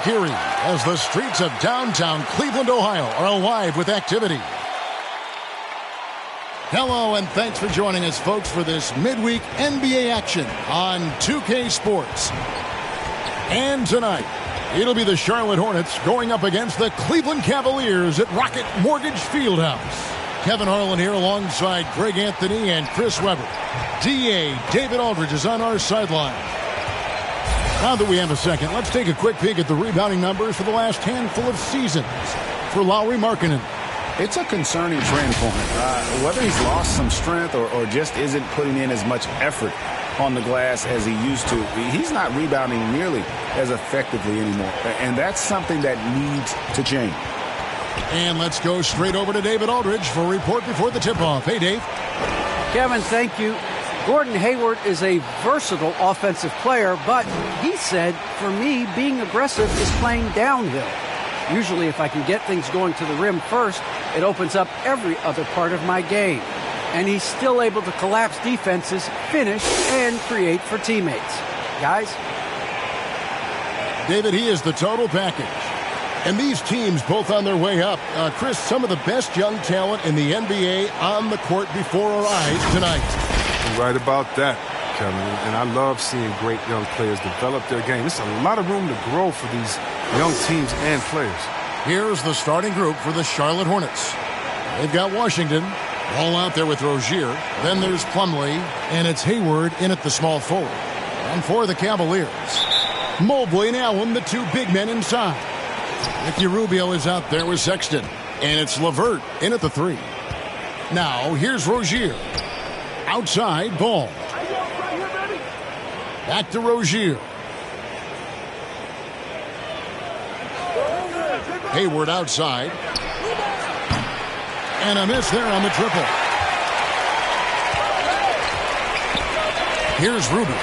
Lake Erie as the streets of downtown Cleveland, Ohio are alive with activity. Hello and thanks for joining us, folks, for this midweek NBA action on 2K Sports. And tonight, it'll be the Charlotte Hornets going up against the Cleveland Cavaliers at Rocket Mortgage Fieldhouse. Kevin Harlan here alongside Greg Anthony and Chris Webber. DA David Aldridge is on our sideline. Now that we have a second, let's take a quick peek at the rebounding numbers for the last handful of seasons for Lauri Markkanen. It's a concerning trend for him. Whether he's lost some strength or just isn't putting in as much effort on the glass as he used to, he's not rebounding nearly as effectively anymore. And that's something that needs to change. And let's go straight over to David Aldridge for a report before the tip-off. Hey, Dave. Kevin, thank you. Gordon Hayward is a versatile offensive player, but he said, for me, being aggressive is playing downhill. Usually, if I can get things going to the rim first, it opens up every other part of my game. And he's still able to collapse defenses, finish, and create for teammates. Guys? David, he is the total package. And these teams both on their way up. Chris, some of the best young talent in the NBA on the court before our eyes tonight. You're right about that, Kevin. And I love seeing great young players develop their game. There's a lot of room to grow for these young teams and players. Here's the starting group for the Charlotte Hornets. They've got Washington, all out there with Rozier. Then there's Plumlee, and it's Hayward in at the small forward. And for the Cavaliers, Mobley and Allen, the two big men inside. Ricky Rubio is out there with Sexton, and it's LeVert in at the three. Now, here's Rozier. Outside, Ball. Back to Rozier. Hayward outside. And a miss there on the triple. Here's Rubio.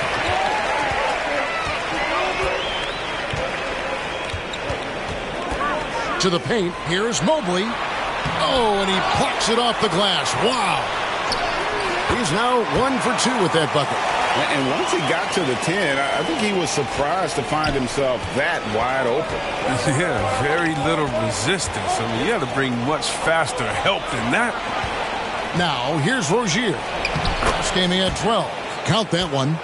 To the paint. Here's Mobley. Oh, and he plucks it off the glass. Wow. He's now 1 for 2 with that bucket. And once he got to the 10, I think he was surprised to find himself that wide open. Yeah, very little resistance. I mean, you had to bring much faster help than that. Now, here's Rozier. This game he had 12. Count that one.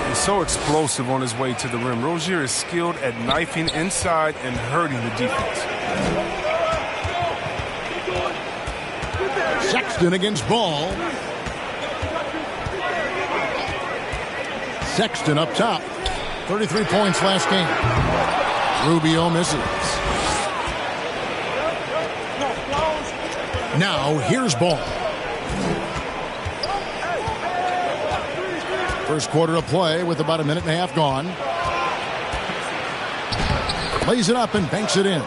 He's so explosive on his way to the rim. Rozier is skilled at knifing inside and hurting the defense. Sexton against Ball. Sexton up top. 33 points last game. Rubio misses. Now, here's Ball. First quarter of play with about a minute and a half gone. Lays it up and banks it in.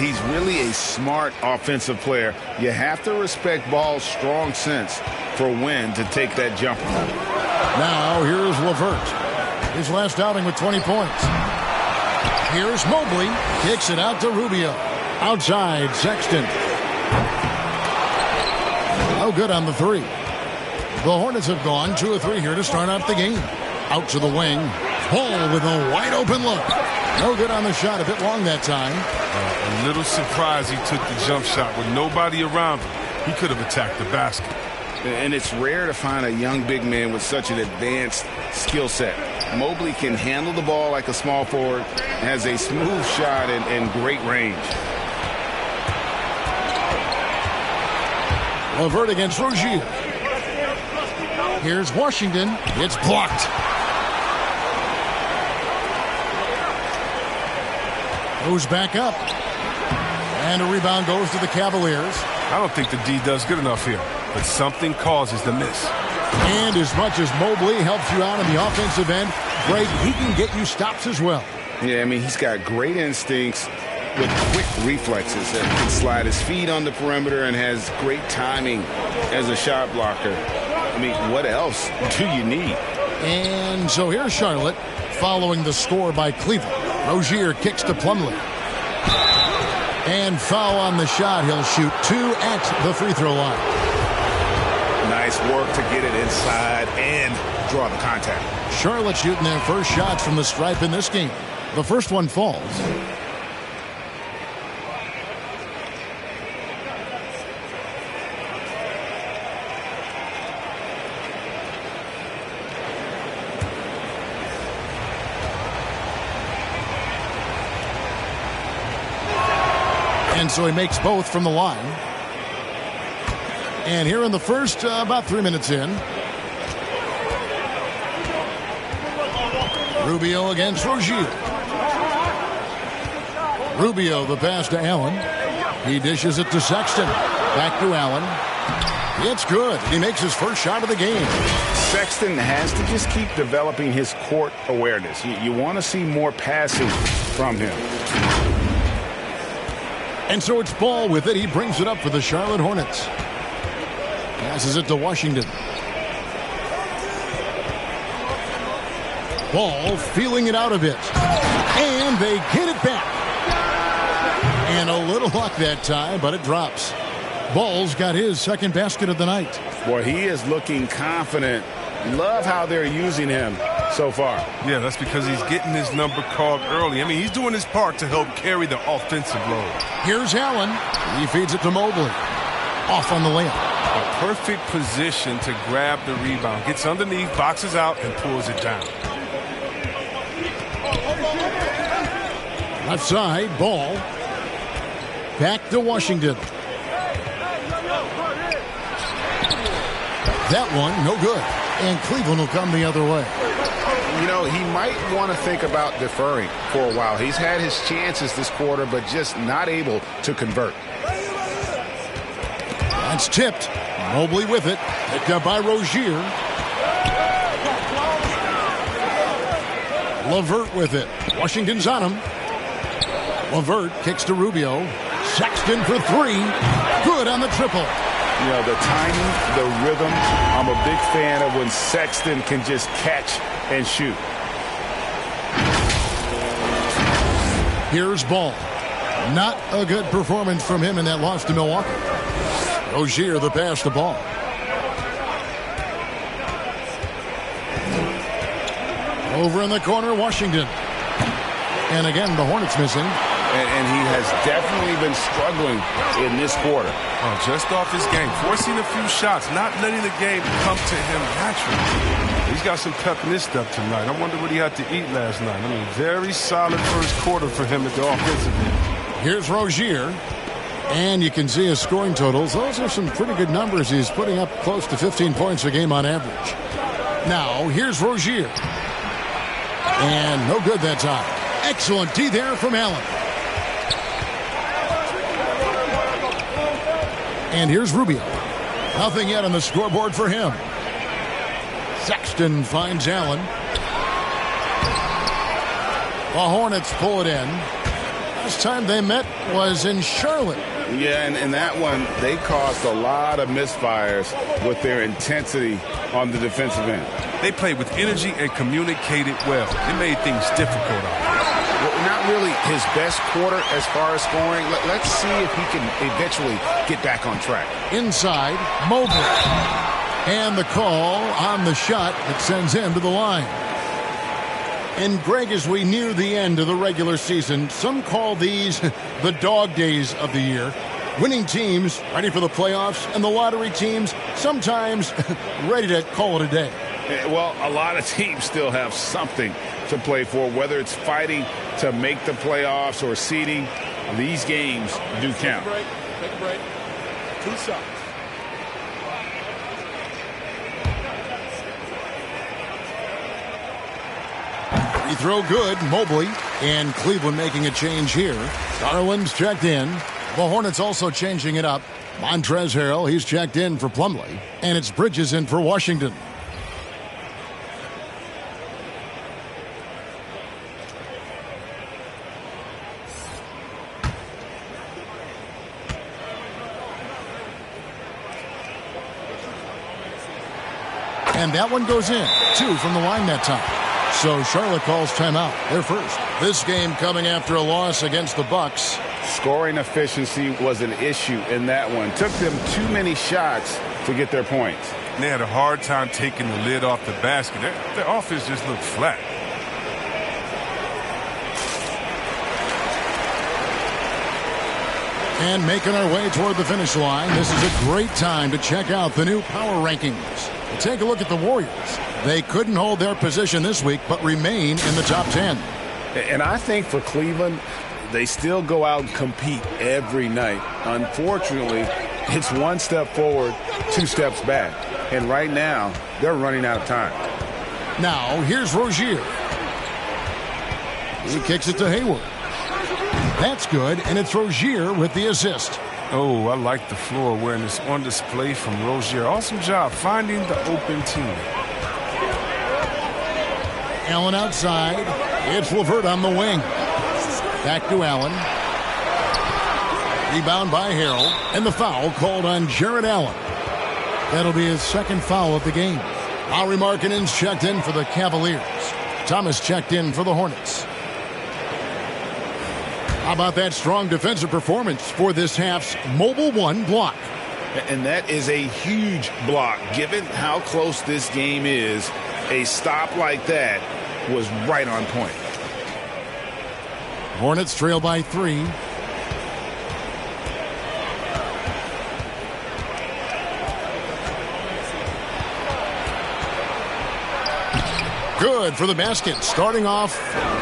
He's really a smart offensive player. You have to respect Ball's strong sense for when to take that jumper. Now, here's LeVert. His last outing with 20 points. Here's Mobley. Kicks it out to Rubio. Outside, Sexton. Oh, good on the three. The Hornets have gone 2 of 3 here to start out the game. Out to the wing. Ball with a wide open look. No good on the shot. A bit long that time. A little surprised he took the jump shot with nobody around him. He could have attacked the basket. And it's rare to find a young big man with such an advanced skill set. Mobley can handle the ball like a small forward, has a smooth shot and great range. LeVert against Rozier. Here's Washington. It's blocked. Goes back up. And a rebound goes to the Cavaliers. I don't think the D does good enough here, but something causes the miss. And as much as Mobley helps you out on the offensive end, Greg, he can get you stops as well. Yeah, I mean, he's got great instincts with quick reflexes. He can slide his feet on the perimeter and has great timing as a shot blocker. I mean, what else do you need? And so here's Charlotte following the score by Cleveland. Rozier kicks to Plumlee. And foul on the shot. He'll shoot 2 at the free throw line. Nice work to get it inside and draw the contact. Charlotte shooting their first shots from the stripe in this game. The first one falls. And so he makes both from the line. And here in the first, about 3 minutes in. Rubio against Rozier. Rubio, the pass to Allen. He dishes it to Sexton. Back to Allen. It's good. He makes his first shot of the game. Sexton has to just keep developing his court awareness. You want to see more passing from him. And so it's Ball with it. He brings it up for the Charlotte Hornets. Passes it to Washington. Ball feeling it out a bit. And they get it back. And a little luck that time, but it drops. Ball's got his second basket of the night. Boy, he is looking confident. Love how they're using him so far. Yeah, that's because he's getting his number called early. I mean, he's doing his part to help carry the offensive load. Here's Allen. He feeds it to Mobley. Off on the layup. A perfect position to grab the rebound. Gets underneath, boxes out, and pulls it down. Left side, Ball. Back to Washington. That one, no good. And Cleveland will come the other way. You know, he might want to think about deferring for a while. He's had his chances this quarter, but just not able to convert. That's tipped. Mobley with it. Picked up by Rozier. LeVert with it. Washington's on him. LeVert kicks to Rubio. Sexton for three. Good on the triple. You know, the timing, the rhythm, I'm a big fan of when Sexton can just catch and shoot. Here's Ball. Not a good performance from him in that loss to Milwaukee. Rozier the pass to Ball. Over in the corner, Washington. And again, the Hornets missing. And he has definitely been struggling in this quarter. Oh, just off his game, forcing a few shots, not letting the game come to him naturally. He's got some pep in his step tonight. I wonder what he had to eat last night. I mean, very solid first quarter for him at the offensive end. Here's Rozier. And you can see his scoring totals. Those are some pretty good numbers. He's putting up close to 15 points a game on average. Now, here's Rozier. And no good that time. Excellent D there from Allen. And here's Rubio. Nothing yet on the scoreboard for him. Sexton finds Allen. The Hornets pull it in. Last time they met was in Charlotte. Yeah, and in that one, they caused a lot of misfires with their intensity on the defensive end. They played with energy and communicated well. It made things difficult out there. Well, not really his best quarter as far as scoring. Let's see if he can eventually get back on track. Inside, Mobley. And the call on the shot that sends him to the line. And Greg, as we near the end of the regular season, some call these the dog days of the year. Winning teams ready for the playoffs, and the lottery teams sometimes ready to call it a day. Well, a lot of teams still have something to play for, whether it's fighting to make the playoffs or seeding. These games do count. Take a break. 2 shots. Free throw good, Mobley. And Cleveland making a change here. Garland's checked in. The Hornets also changing it up. Montrezl Harrell, he's checked in for Plumlee. And it's Bridges in for Washington. And that one goes in. 2 from the line that time. So Charlotte calls timeout. They're first. This game coming after a loss against the Bucks. Scoring efficiency was an issue in that one. Took them too many shots to get their points. They had a hard time taking the lid off the basket. Their offense just looked flat. And making our way toward the finish line, this is a great time to check out the new power rankings. Take a look at the Warriors. They couldn't hold their position this week, but remain in the top 10. And I think for Cleveland, they still go out and compete every night. Unfortunately, it's one step forward, two steps back. And right now, they're running out of time. Now, here's Rozier. He kicks it to Hayward. That's good, and it's Rozier with the assist. Oh, I like the floor awareness on display from Rozier. Awesome job finding the open teammate. Allen outside. It's LeVert on the wing. Back to Allen. Rebound by Harrell. And the foul called on Jared Allen. That'll be his second foul of the game. Lauri Markkanen's checked in for the Cavaliers. Thomas checked in for the Hornets. How about that strong defensive performance for this half's Mobile One block? And that is a huge block. Given how close this game is, a stop like that was right on point. Hornets trail by 3. Good for the basket. Starting off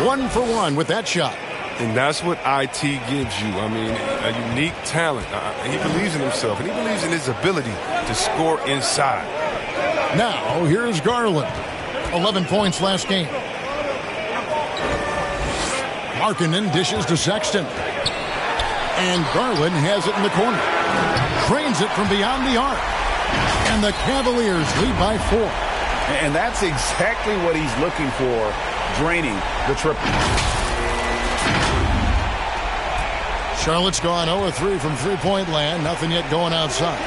1 for 1 with that shot. And that's what IT gives you. I mean, a unique talent. He believes in himself, and he believes in his ability to score inside. Now, here's Garland. 11 points last game. Markkanen dishes to Sexton. And Garland has it in the corner. Trains it from beyond the arc. And the Cavaliers lead by 4. And that's exactly what he's looking for, draining the triple. Charlotte's gone 0-3 from three-point land. Nothing yet going outside.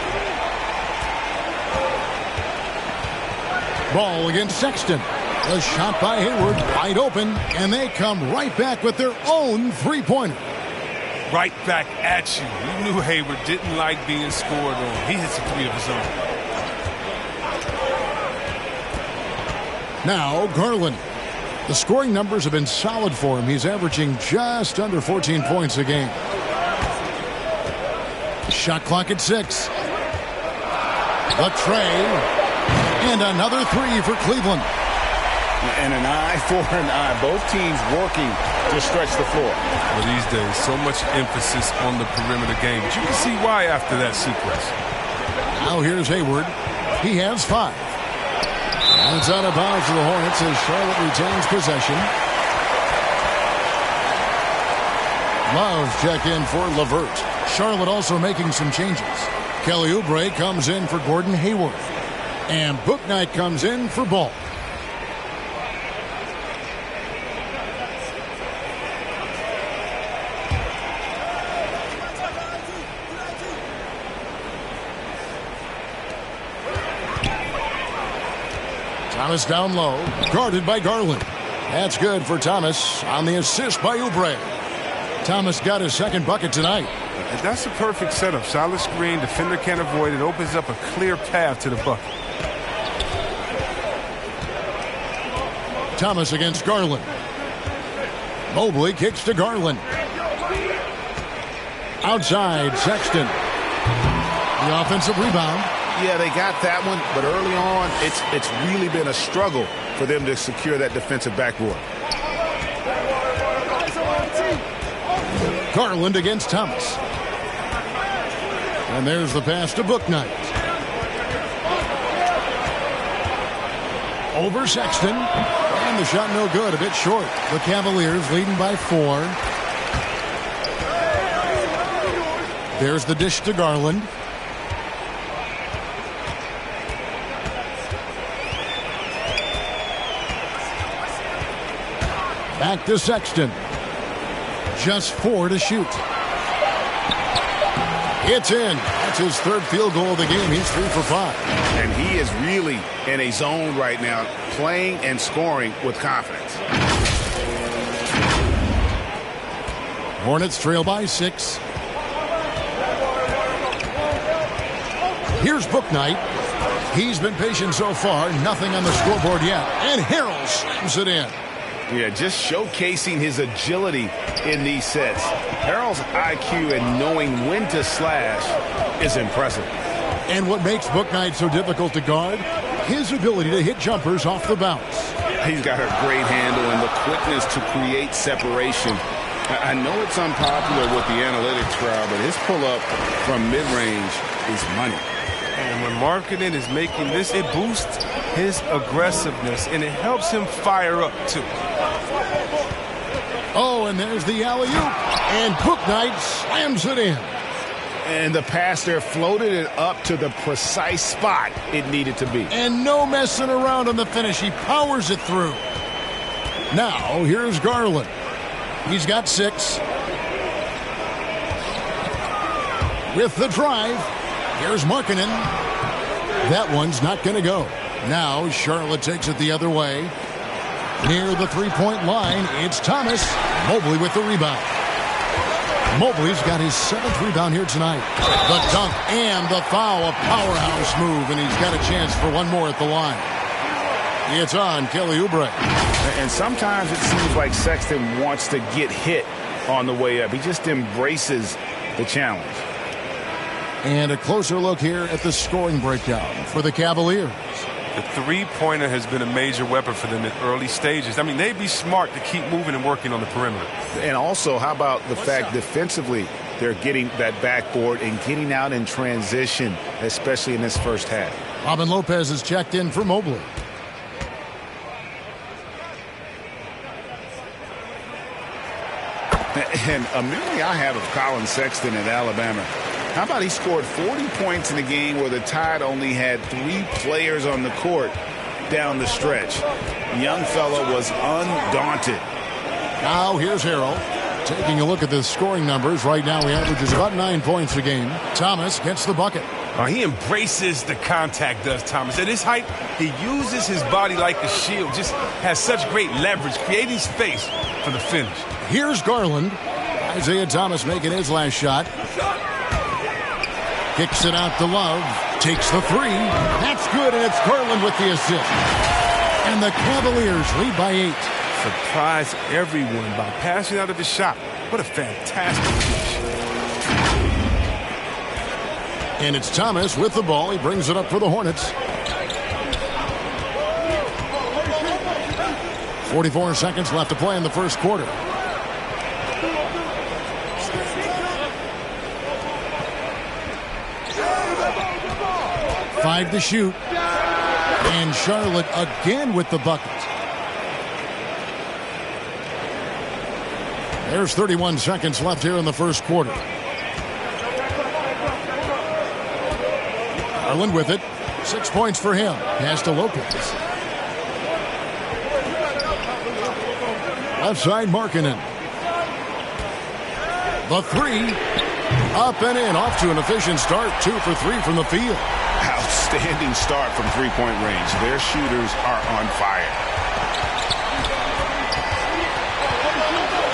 Ball against Sexton. A shot by Hayward, wide open, and they come right back with their own three-pointer. Right back at you. You knew Hayward didn't like being scored on. He hits a three of his own. Now, Garland. The scoring numbers have been solid for him. He's averaging just under 14 points a game. Shot clock at 6. The tray. And another 3 for Cleveland. And an eye for an eye. Both teams working to stretch the floor. Well, these days, so much emphasis on the perimeter game. But you can see why after that sequence. Now here's Hayward. He has 5. And it's out of bounds for the Hornets as Charlotte retains possession. Love check in for LeVert. Charlotte also making some changes. Kelly Oubre comes in for Gordon Hayward. And Bouknight comes in for Ball. Thomas down low, guarded by Garland. That's good for Thomas on the assist by Oubre. Thomas got his second bucket tonight. And that's a perfect setup. Solid screen, defender can't avoid it. Opens up a clear path to the bucket. Thomas against Garland. Mobley kicks to Garland. Outside, Sexton. The offensive rebound. Yeah, they got that one, but early on, it's really been a struggle for them to secure that defensive backboard. Garland against Thomas. And there's the pass to Bouknight. Over Sexton. And the shot no good, a bit short. The Cavaliers leading by 4. There's the dish to Garland. Back to Sexton. Just 4 to shoot. It's in. That's his third field goal of the game. He's 3 for 5. And he is really in a zone right now, playing and scoring with confidence. Hornets trail by 6. Here's Bouknight. He's been patient so far. Nothing on the scoreboard yet. And Harrell slams it in. Yeah, just showcasing his agility in these sets. Harrell's IQ and knowing when to slash is impressive. And what makes Bouknight so difficult to guard? His ability to hit jumpers off the bounce. He's got a great handle and the quickness to create separation. I know it's unpopular with the analytics crowd, but his pull-up from mid-range is money. And when marketing is making this, it boosts his aggressiveness, and it helps him fire up, too. Oh, and there's the alley-oop. And Bouknight slams it in. And the pass there floated it up to the precise spot it needed to be. And no messing around on the finish. He powers it through. Now, here's Garland. He's got 6. With the drive, here's Markkanen. That one's not going to go. Now, Charlotte takes it the other way. Near the three-point line, it's Thomas. Mobley with the rebound. Mobley's got his 7th rebound here tonight. The dunk and the foul, a powerhouse move, and he's got a chance for one more at the line. It's on Kelly Oubre. And sometimes it seems like Sexton wants to get hit on the way up. He just embraces the challenge. And a closer look here at the scoring breakdown for the Cavaliers. The three-pointer has been a major weapon for them in early stages. I mean, they'd be smart to keep moving and working on the perimeter. And also, how about the fact defensively they're getting that backboard and getting out in transition, especially in this first half. Robin Lopez is checked in for Mobley. And a memory I have of Colin Sexton at Alabama. How about he scored 40 points in a game where the Tide only had 3 players on the court down the stretch. Young fella was undaunted. Now here's Harrell. Taking a look at the scoring numbers. Right now he averages about 9 points a game. Thomas gets the bucket. He embraces the contact, does Thomas. At his height, he uses his body like a shield. Just has such great leverage, creating space for the finish. Here's Garland. Isaiah Thomas making his last shot. Kicks it out to Love. Takes the 3. That's good, and it's Garland with the assist. And the Cavaliers lead by 8. Surprise everyone by passing out of the shot. What a fantastic finish. And it's Thomas with the ball. He brings it up for the Hornets. 44 seconds left to play in the first quarter. Five to shoot. And Charlotte again with the bucket. There's 31 seconds left here in the first quarter. Garland with it. 6 points for him. Pass to Lopez. Left side, Markkanen. The 3. Up and in. Off to an efficient start. 2 for 3 from the field. Outstanding start from three-point range. Their shooters are on fire.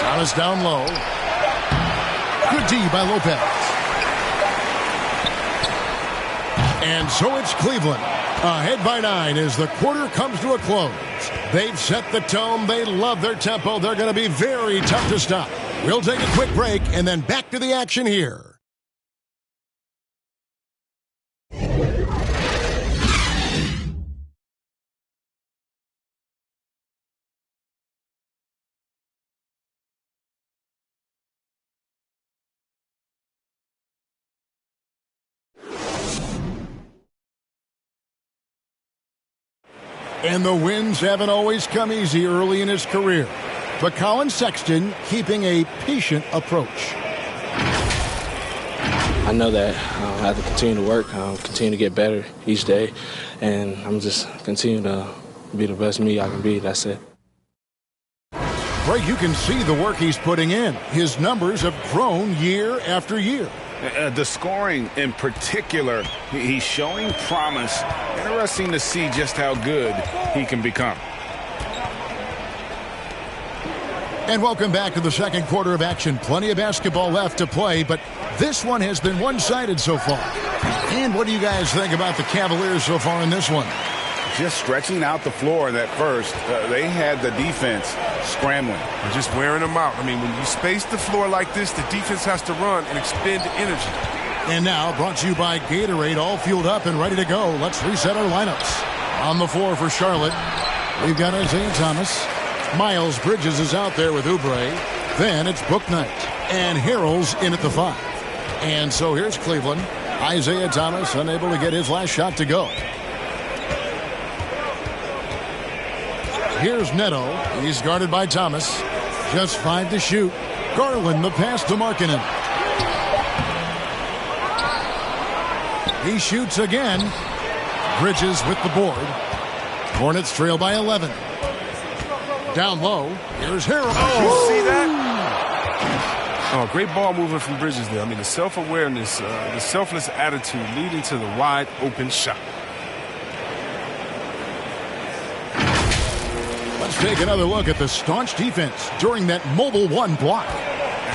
Thomas down low. Good D by Lopez. And so it's Cleveland. Ahead by 9 as the quarter comes to a close. They've set the tone. They love their tempo. They're going to be very tough to stop. We'll take a quick break and then back to the action here. And the wins haven't always come easy early in his career. But Colin Sexton keeping a patient approach. I know that I have to continue to work, continue to get better each day, and I'm just continue to be the best me I can be. That's it. Greg, you can see the work he's putting in. His numbers have grown year after year. The scoring in particular, he's showing promise. Interesting to see just how good he can become. And welcome back to the second quarter of action. Plenty of basketball left to play, but this one has been one-sided so far. And what do you guys think about the Cavaliers so far in this one? just stretching out the floor in that first. They had the defense scrambling. And just wearing them out. I mean, when you space the floor like this, the defense has to run and expend energy. And now, brought to you by Gatorade, all fueled up and ready to go. Let's reset our lineups. On the floor for Charlotte, we've got Isaiah Thomas. Miles Bridges is out there with Oubre. Then it's Bouknight. And Harrell's in at the 5. And so here's Cleveland. Isaiah Thomas unable to get his last shot to go. Here's Neto. He's guarded by Thomas. Just 5 to shoot. Garland the pass to Markkanen. He shoots again. Bridges with the board. Hornets trail by 11. Down low. Here's Harrell. Oh, see that? Oh, great ball movement from Bridges there. I mean, the self-awareness, the selfless attitude leading to the wide open shot. Let's take another look at the staunch defense during that mobile 1 block.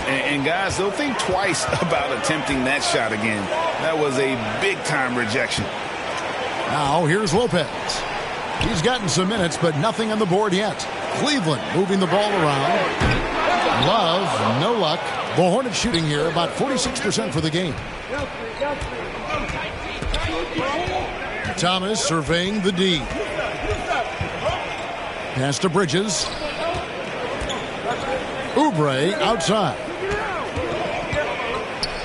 And guys, they'll think twice about attempting that shot again. That was a big-time rejection. Now here's Lopez. He's gotten some minutes, but nothing on the board yet. Cleveland moving the ball around. Love, no luck. The Hornets shooting here about 46% for the game. Thomas surveying the D. Pass to Bridges. Oubre outside.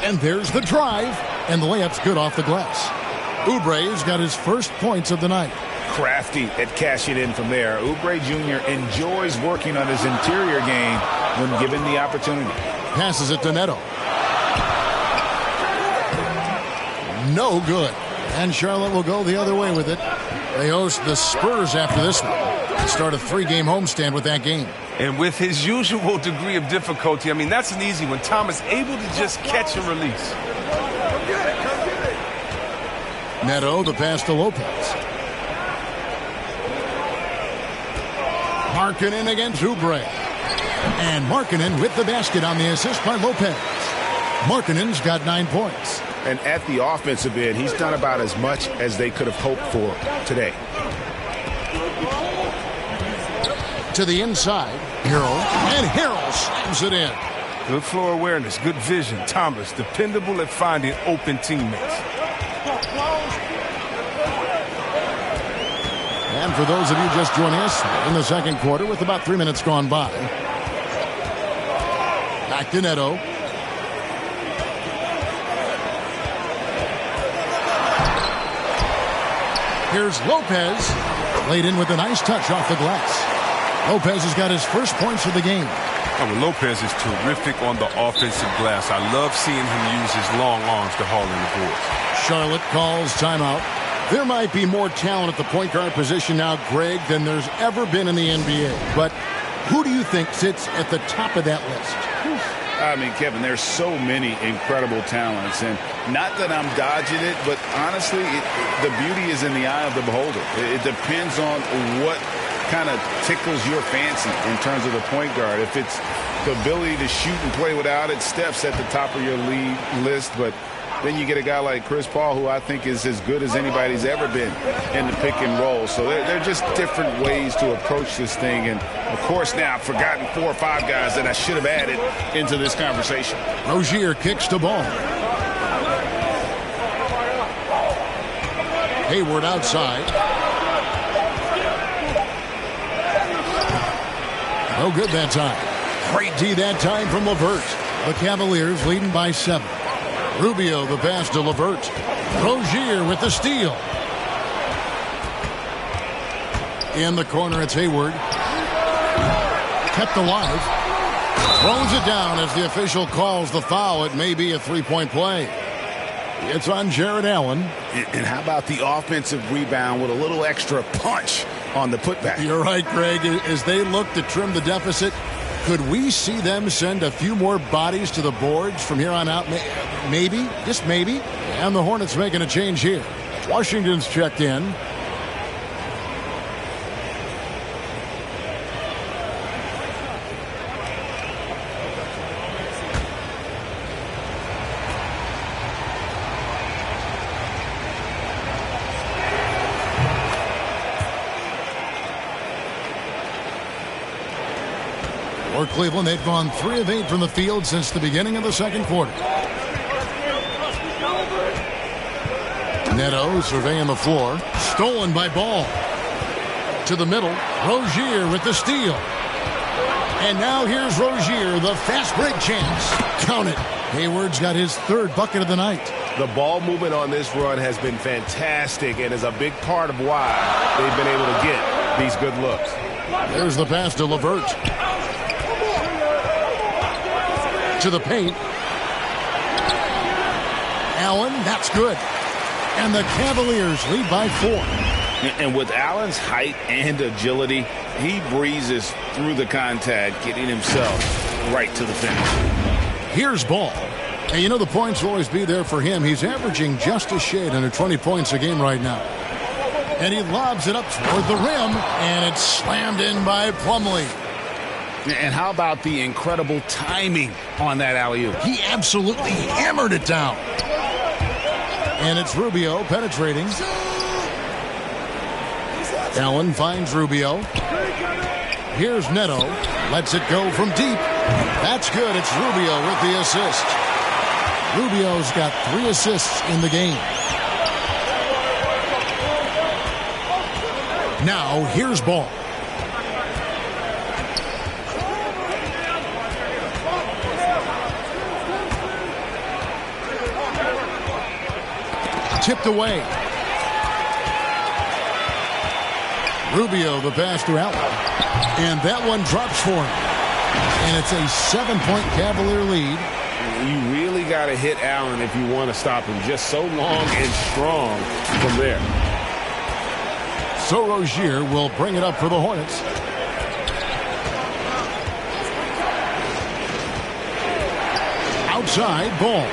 And there's the drive. And the layup's good off the glass. Oubre's got his first points of the night. Crafty at cashing in from there. Oubre Jr. enjoys working on his interior game when given the opportunity. Passes it to Neto. No good. And Charlotte will go the other way with it. They host the Spurs after this one. Start a 3-game homestand with that game. And with his usual degree of difficulty, I mean, that's an easy one. Thomas able to just catch and release. Neto, the pass to Lopez. Markkanen against Oubre. And Markkanen with the basket on the assist by Lopez. Markkanen's got 9 points. And at the offensive end, he's done about as much as they could have hoped for today. To the inside, Harrell. And Harrell slams it in. Good floor awareness, good vision. Thomas, dependable at finding open teammates. And for those of you just joining us in the second quarter with about 3 minutes gone by. Back to Neto. Here's Lopez. Laid in with a nice touch off the glass. Lopez has got his first points of the game. Oh, well, Lopez is terrific on the offensive glass. I love seeing him use his long arms to haul in the boards. Charlotte calls timeout. There might be more talent at the point guard position now, Greg, than there's ever been in the NBA. But who do you think sits at the top of that list? I mean, Kevin, there's so many incredible talents. And not that I'm dodging it, but honestly, the beauty is in the eye of the beholder. It depends on what kind of tickles your fancy in terms of the point guard. If it's the ability to shoot and play without it, Steph's at the top of your league list. But then you get a guy like Chris Paul, who I think is as good as anybody's ever been in the pick and roll. So they're just different ways to approach this thing. And, of course, now I've forgotten 4 or 5 guys that I should have added into this conversation. Rozier kicks the ball. Hayward outside. No good that time. Great D that time from LeVert. The Cavaliers leading by 7. Rubio the pass to LeVert. Rozier with the steal. In the corner, it's Hayward. Kept alive. Throws it down as the official calls the foul. It may be a 3-point play. It's on Jared Allen. And how about the offensive rebound with a little extra punch on the putback? You're right, Greg. As they look to trim the deficit, could we see them send a few more bodies to the boards from here on out? Maybe, just maybe. And the Hornets making a change here. Washington's checked in. For Cleveland, they've gone 3 of 8 from the field since the beginning of the second quarter. Neto surveying the floor. Stolen by Ball. To the middle. Rozier with the steal. And now here's Rozier, the fast break chance. Count it. Hayward's got his 3rd bucket of the night. The ball movement on this run has been fantastic and is a big part of why they've been able to get these good looks. There's the pass to LeVert. To the paint. Allen, that's good. And the Cavaliers lead by 4. And with Allen's height and agility, he breezes through the contact, getting himself right to the finish. Here's Ball. And you know the points will always be there for him. He's averaging just a shade under 20 points a game right now. And he lobs it up toward the rim, and it's slammed in by Plumlee. And how about the incredible timing on that alley-oop? He absolutely hammered it down. And it's Rubio penetrating. Allen finds Rubio. Here's Neto. Lets it go from deep. That's good. It's Rubio with the assist. Rubio's got 3 assists in the game. Now, here's Ball. Tipped away. Rubio, the pass to Allen. And that one drops for him. And it's a 7-point Cavalier lead. You really got to hit Allen if you want to stop him. Just so long and strong from there. So Rozier will bring it up for the Hornets. Outside, Ball.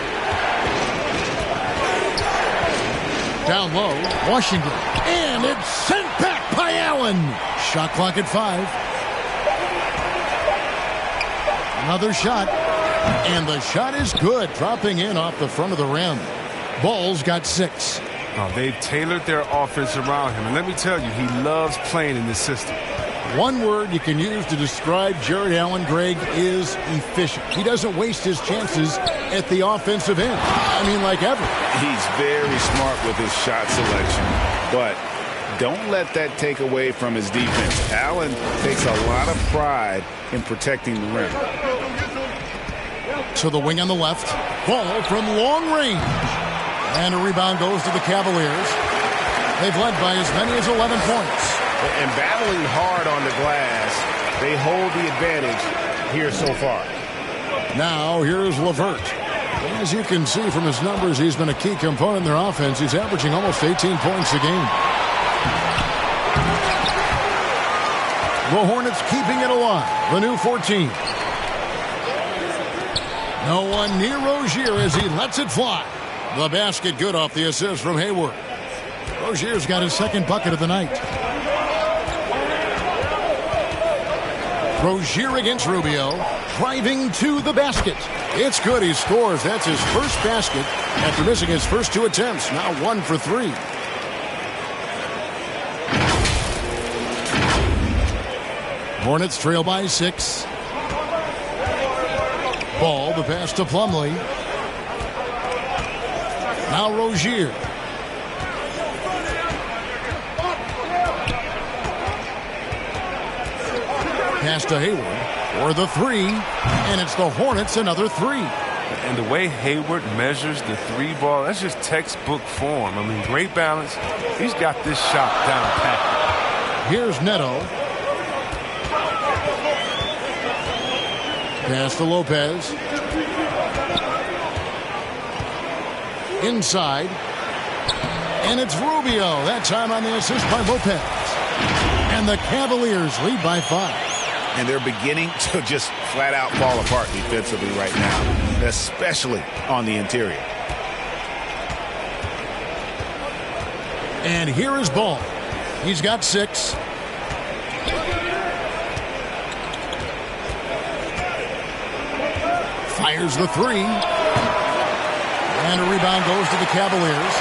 Down low, Washington. And it's sent back by Allen. Shot clock at 5. Another shot. And the shot is good, dropping in off the front of the rim. Ball's got 6. Oh, they've tailored their offense around him. And let me tell you, he loves playing in this system. One word you can use to describe Jared Allen, Greg, is efficient. He doesn't waste his chances at the offensive end. I mean, like ever. He's very smart with his shot selection. But don't let that take away from his defense. Allen takes a lot of pride in protecting the rim. To the wing on the left. Ball from long range. And a rebound goes to the Cavaliers. They've led by as many as 11 points. And battling hard on the glass, they hold the advantage here so far. Now here's LeVert. As you can see from his numbers, he's been a key component in their offense. He's averaging almost 18 points a game. The Hornets keeping it alive. The new 14. No one near Rozier as he lets it fly. The basket good off the assist from Hayward. Rozier's got his 2nd bucket of the night. Rozier against Rubio. Driving to the basket. It's good. He scores. That's his first basket after missing his first 2 attempts. Now 1 for 3. Hornets trail by 6. Ball, the pass to Plumlee. Now Rozier. Pass to Hayward for the 3. And it's the Hornets another 3. And the way Hayward measures the 3 ball, that's just textbook form. I mean, great balance. He's got this shot down pat. Here's Neto. Pass to Lopez. Inside. And it's Rubio. That time on the assist by Lopez. And the Cavaliers lead by 5. And they're beginning to just flat out fall apart defensively right now, especially on the interior. And here is Ball. He's got 6. Fires the 3. And a rebound goes to the Cavaliers.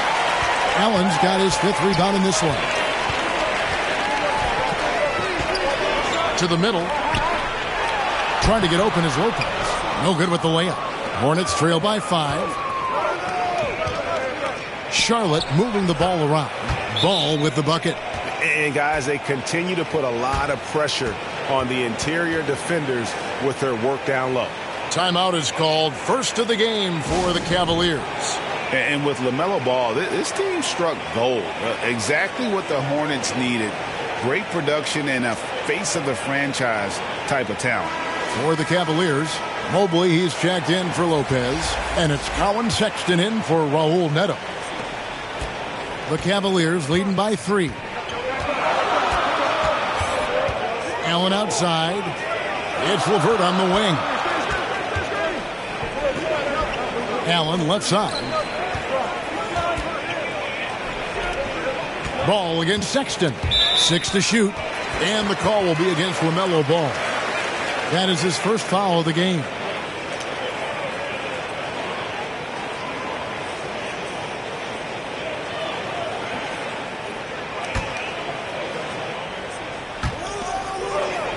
Allen's got his 5th rebound in this one. To the middle. Trying to get open is Lopez. No good with the layup. Hornets trail by 5. Charlotte moving the ball around. Ball with the bucket. And guys, they continue to put a lot of pressure on the interior defenders with their work down low. Timeout is called. First of the game for the Cavaliers. And with LaMelo Ball, this team struck gold. Exactly what the Hornets needed. Great production and a face of the franchise type of talent. For the Cavaliers, Mobley, he's checked in for Lopez. And it's Colin Sexton in for Raul Neto. The Cavaliers leading by 3. Allen outside. It's LeVert on the wing. Allen left side. Ball against Sexton. 6 to shoot. And the call will be against LaMelo Ball. That is his first foul of the game.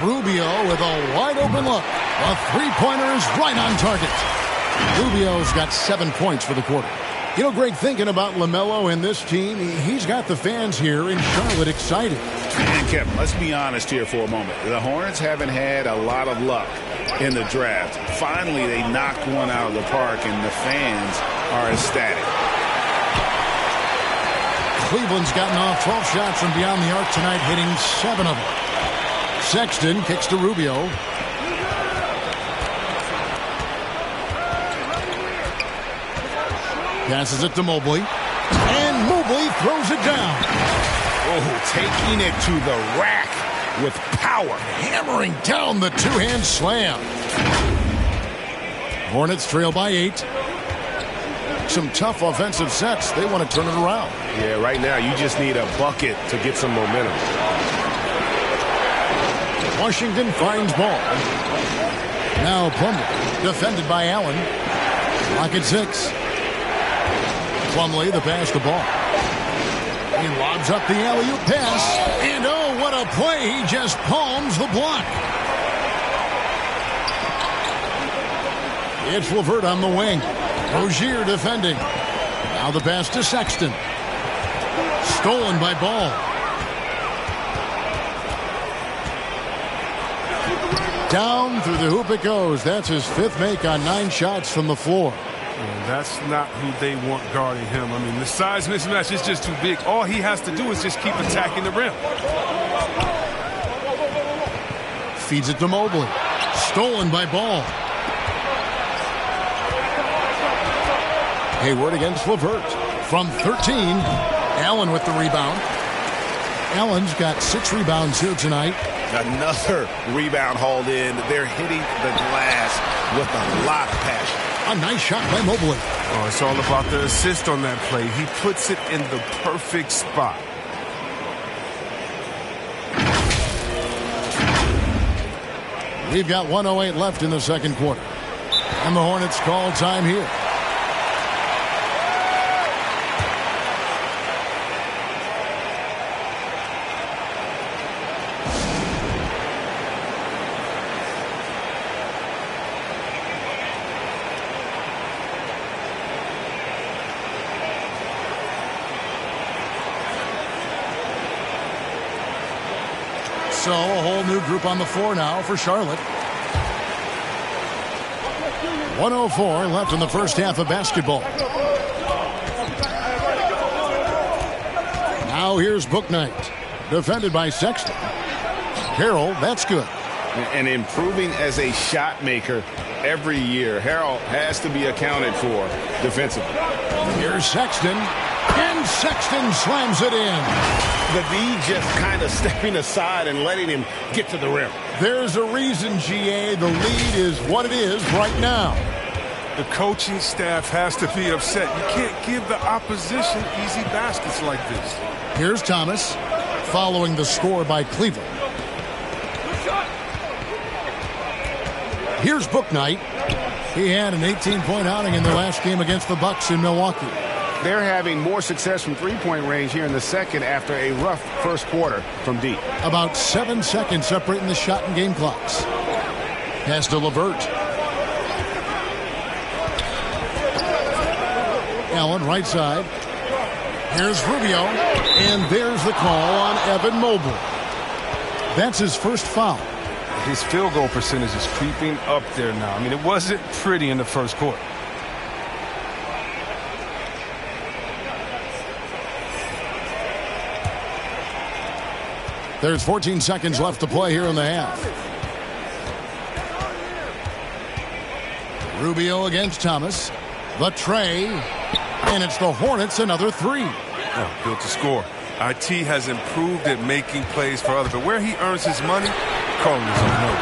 Rubio with a wide open look. A three-pointer is right on target. Rubio's got 7 points for the quarter. You know, Greg, thinking about LaMelo and this team, he's got the fans here in Charlotte excited. And Kevin, let's be honest here for a moment. The Hornets haven't had a lot of luck in the draft. Finally, they knocked one out of the park, and the fans are ecstatic. Cleveland's gotten off 12 shots from beyond the arc tonight, hitting 7 of them. Sexton kicks to Rubio. Passes it to Mobley. And Mobley throws it down. Oh, taking it to the rack with power. Hammering down the two-hand slam. Hornets trail by 8. Some tough offensive sets. They want to turn it around. Yeah, right now you just need a bucket to get some momentum. Washington finds ball. Now Plumlee, defended by Allen. Lock at 6. Plumlee, the pass to Ball. He lobs up the alley-oop pass. And oh, what a play. He just palms the block. It's LeVert on the wing. Rozier defending. Now the pass to Sexton. Stolen by Ball. Down through the hoop it goes. That's his 5th make on 9 shots from the floor. And that's not who they want guarding him. I mean, the size mismatch is just too big. All he has to do is just keep attacking the rim. Feeds it to Mobley. Stolen by Ball. Hayward against LeVert. From 13, Allen with the rebound. Allen's got 6 rebounds here tonight. Another rebound hauled in. They're hitting the glass with a lot of passion. A nice shot by Mobley. Oh, it's all about the assist on that play. He puts it in the perfect spot. We've got 1:08 left in the second quarter. And the Hornets call time here. So a whole new group on the floor now for Charlotte. 1:04 left in the first half of basketball. Now here's Bouknight, defended by Sexton. Harrell, that's good. And improving as a shot maker every year. Harrell has to be accounted for defensively. Here's Sexton. And Sexton slams it in. The D just kind of stepping aside and letting him get to the rim. There's a reason, GA. The lead is what it is right now. The coaching staff has to be upset. You can't give the opposition easy baskets like this. Here's Thomas, following the score by Cleveland. Here's Bouknight. He had an 18-point outing in the last game against the Bucks in Milwaukee. They're having more success from three-point range here in the second after a rough first quarter from deep. About 7 seconds separating the shot and game clocks. Pass to LeVert. Allen, right side. Here's Rubio. And there's the call on Evan Mobley. That's his first foul. His field goal percentage is creeping up there now. I mean, it wasn't pretty in the first quarter. There's 14 seconds left to play here in the half. Rubio against Thomas. The tray. And it's the Hornets, another three. Oh, built to score. IT has improved at making plays for others, but where he earns his money, calling his own number.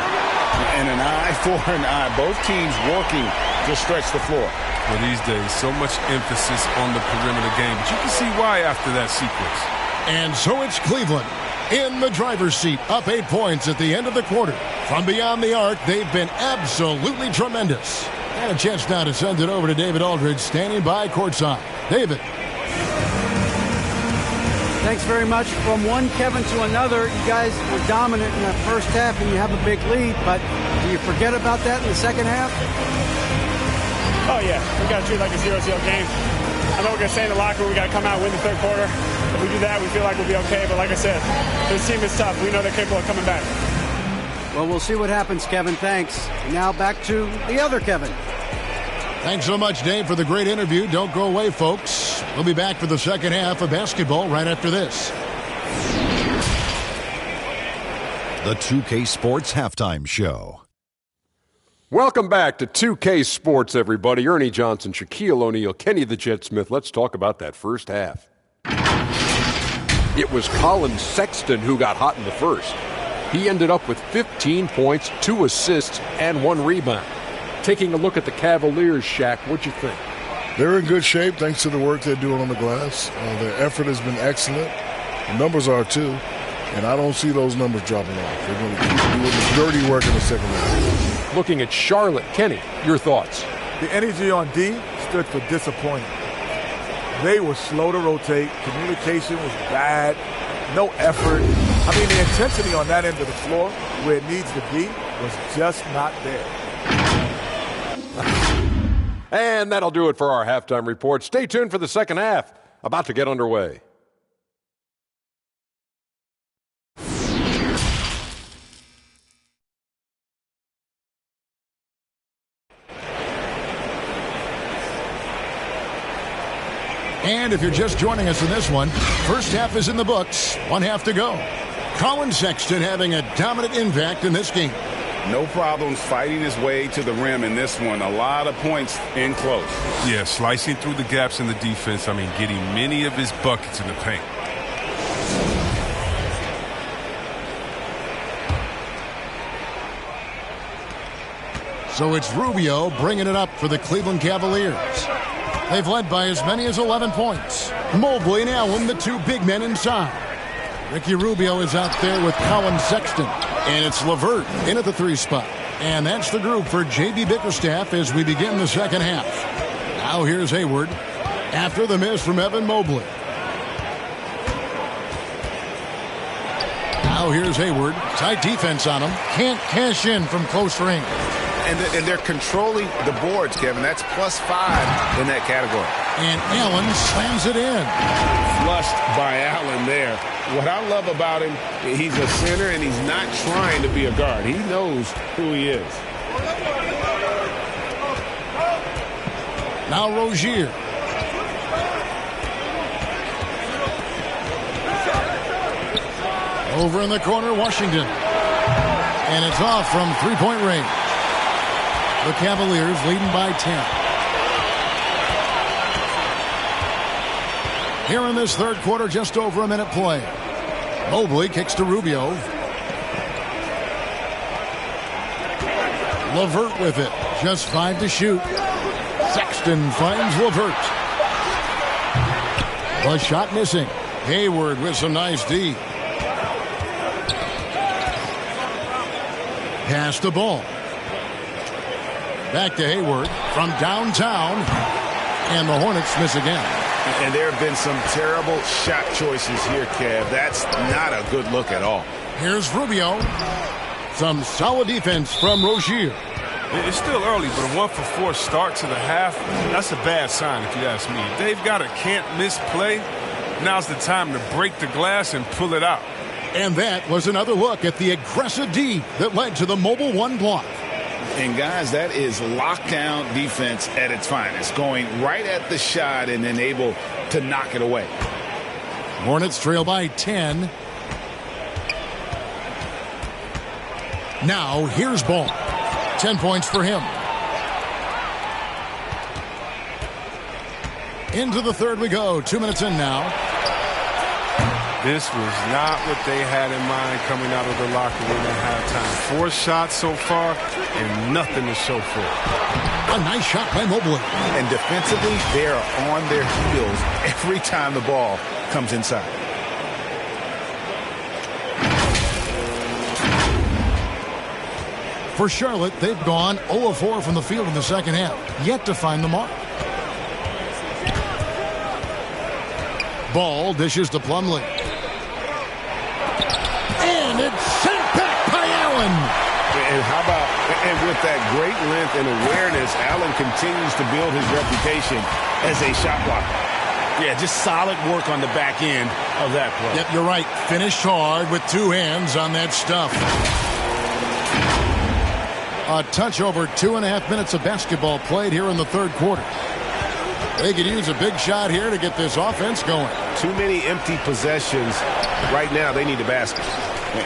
And an eye for an eye. Both teams working to stretch the floor. Well, these days, so much emphasis on the perimeter game, but you can see why after that sequence. And so it's Cleveland in the driver's seat, up 8 points at the end of the quarter. From beyond the arc, they've been absolutely tremendous. And a chance now to send it over to David Aldridge, standing by courtside. David. Thanks very much. From one Kevin to another, you guys were dominant in the first half and you have a big lead, but do you forget about that in the second half? Oh, yeah. We got to treat it like a 0-0 game. I know we're going to stay in the locker room. We got to come out and win the third quarter. If we do that, we feel like we'll be okay. But like I said, this team is tough. We know they're capable of coming back. Well, we'll see what happens, Kevin. Thanks. Now back to the other Kevin. Thanks so much, Dave, for the great interview. Don't go away, folks. We'll be back for the second half of basketball right after this. The 2K Sports Halftime Show. Welcome back to 2K Sports, everybody. Ernie Johnson, Shaquille O'Neal, Kenny the Jet Smith. Let's talk about that first half. It was Colin Sexton who got hot in the first. He ended up with 15 points, 2 assists, and 1 rebound. Taking a look at the Cavaliers, Shaq, what'd you think? They're in good shape thanks to the work they're doing on the glass. Their effort has been excellent. The numbers are too. And I don't see those numbers dropping off. They're going to keep doing the dirty work in the second half. Looking at Charlotte, Kenny, your thoughts? The energy on D stood for disappointing. They were slow to rotate. Communication was bad. No effort. I mean, the intensity on that end of the floor, where it needs to be, was just not there. And that'll do it for our halftime report. Stay tuned for the second half. About to get underway. And if you're just joining us in this one, first half is in the books. 1 half to go. Colin Sexton having a dominant impact in this game. No problems fighting his way to the rim in this one. A lot of points in close. Yeah, slicing through the gaps in the defense. I mean, getting many of his buckets in the paint. So it's Rubio bringing it up for the Cleveland Cavaliers. They've led by as many as 11 points. Mobley and Allen, the 2 big men inside. Ricky Rubio is out there with Colin Sexton. And it's LeVert in at the 3 spot. And that's the group for J.B. Bickerstaff as we begin the second half. Now here's Hayward after the miss from Evan Mobley. Now here's Hayward. Tight defense on him. Can't cash in from close range. And they're controlling the boards, Kevin. That's +5 in that category. And Allen slams it in. Flushed by Allen there. What I love about him, he's a center and he's not trying to be a guard. He knows who he is. Now Rozier. Over in the corner, Washington. And it's off from three-point range. The Cavaliers leading by 10. Here in this third quarter, just over a minute play. Mobley kicks to Rubio. LeVert with it. Just 5 to shoot. Sexton finds LeVert. The shot missing. Hayward with some nice D. Pass the ball. Back to Hayward from downtown. And the Hornets miss again. And there have been some terrible shot choices here, Kev. That's not a good look at all. Here's Rubio. Some solid defense from Rozier. It's still early, but a 1-for-4 start to the half, that's a bad sign if you ask me. If they've got a can't-miss play, now's the time to break the glass and pull it out. And that was another look at the aggressive D that led to the mobile 1 block. And, guys, that is lockdown defense at its finest, going right at the shot and then able to knock it away. Hornets trail by 10. Now, here's Ball. 10 points for him. Into the third we go. 2 minutes in now. This was not what they had in mind coming out of the locker room at halftime. 4 shots so far and nothing to show for it. A nice shot by Mobley. And defensively, they are on their heels every time the ball comes inside. For Charlotte, they've gone 0 of 4 from the field in the second half, yet to find the mark. Ball dishes to Plumlee. And it's sent back by Allen. And how about, and with that great length and awareness, Allen continues to build his reputation as a shot blocker. Yeah, just solid work on the back end of that play. Yep, you're right. Finished hard with 2 hands on that stuff. A touch over 2.5 minutes of basketball played here in the third quarter. They could use a big shot here to get this offense going. Too many empty possessions. Right now, they need a basket.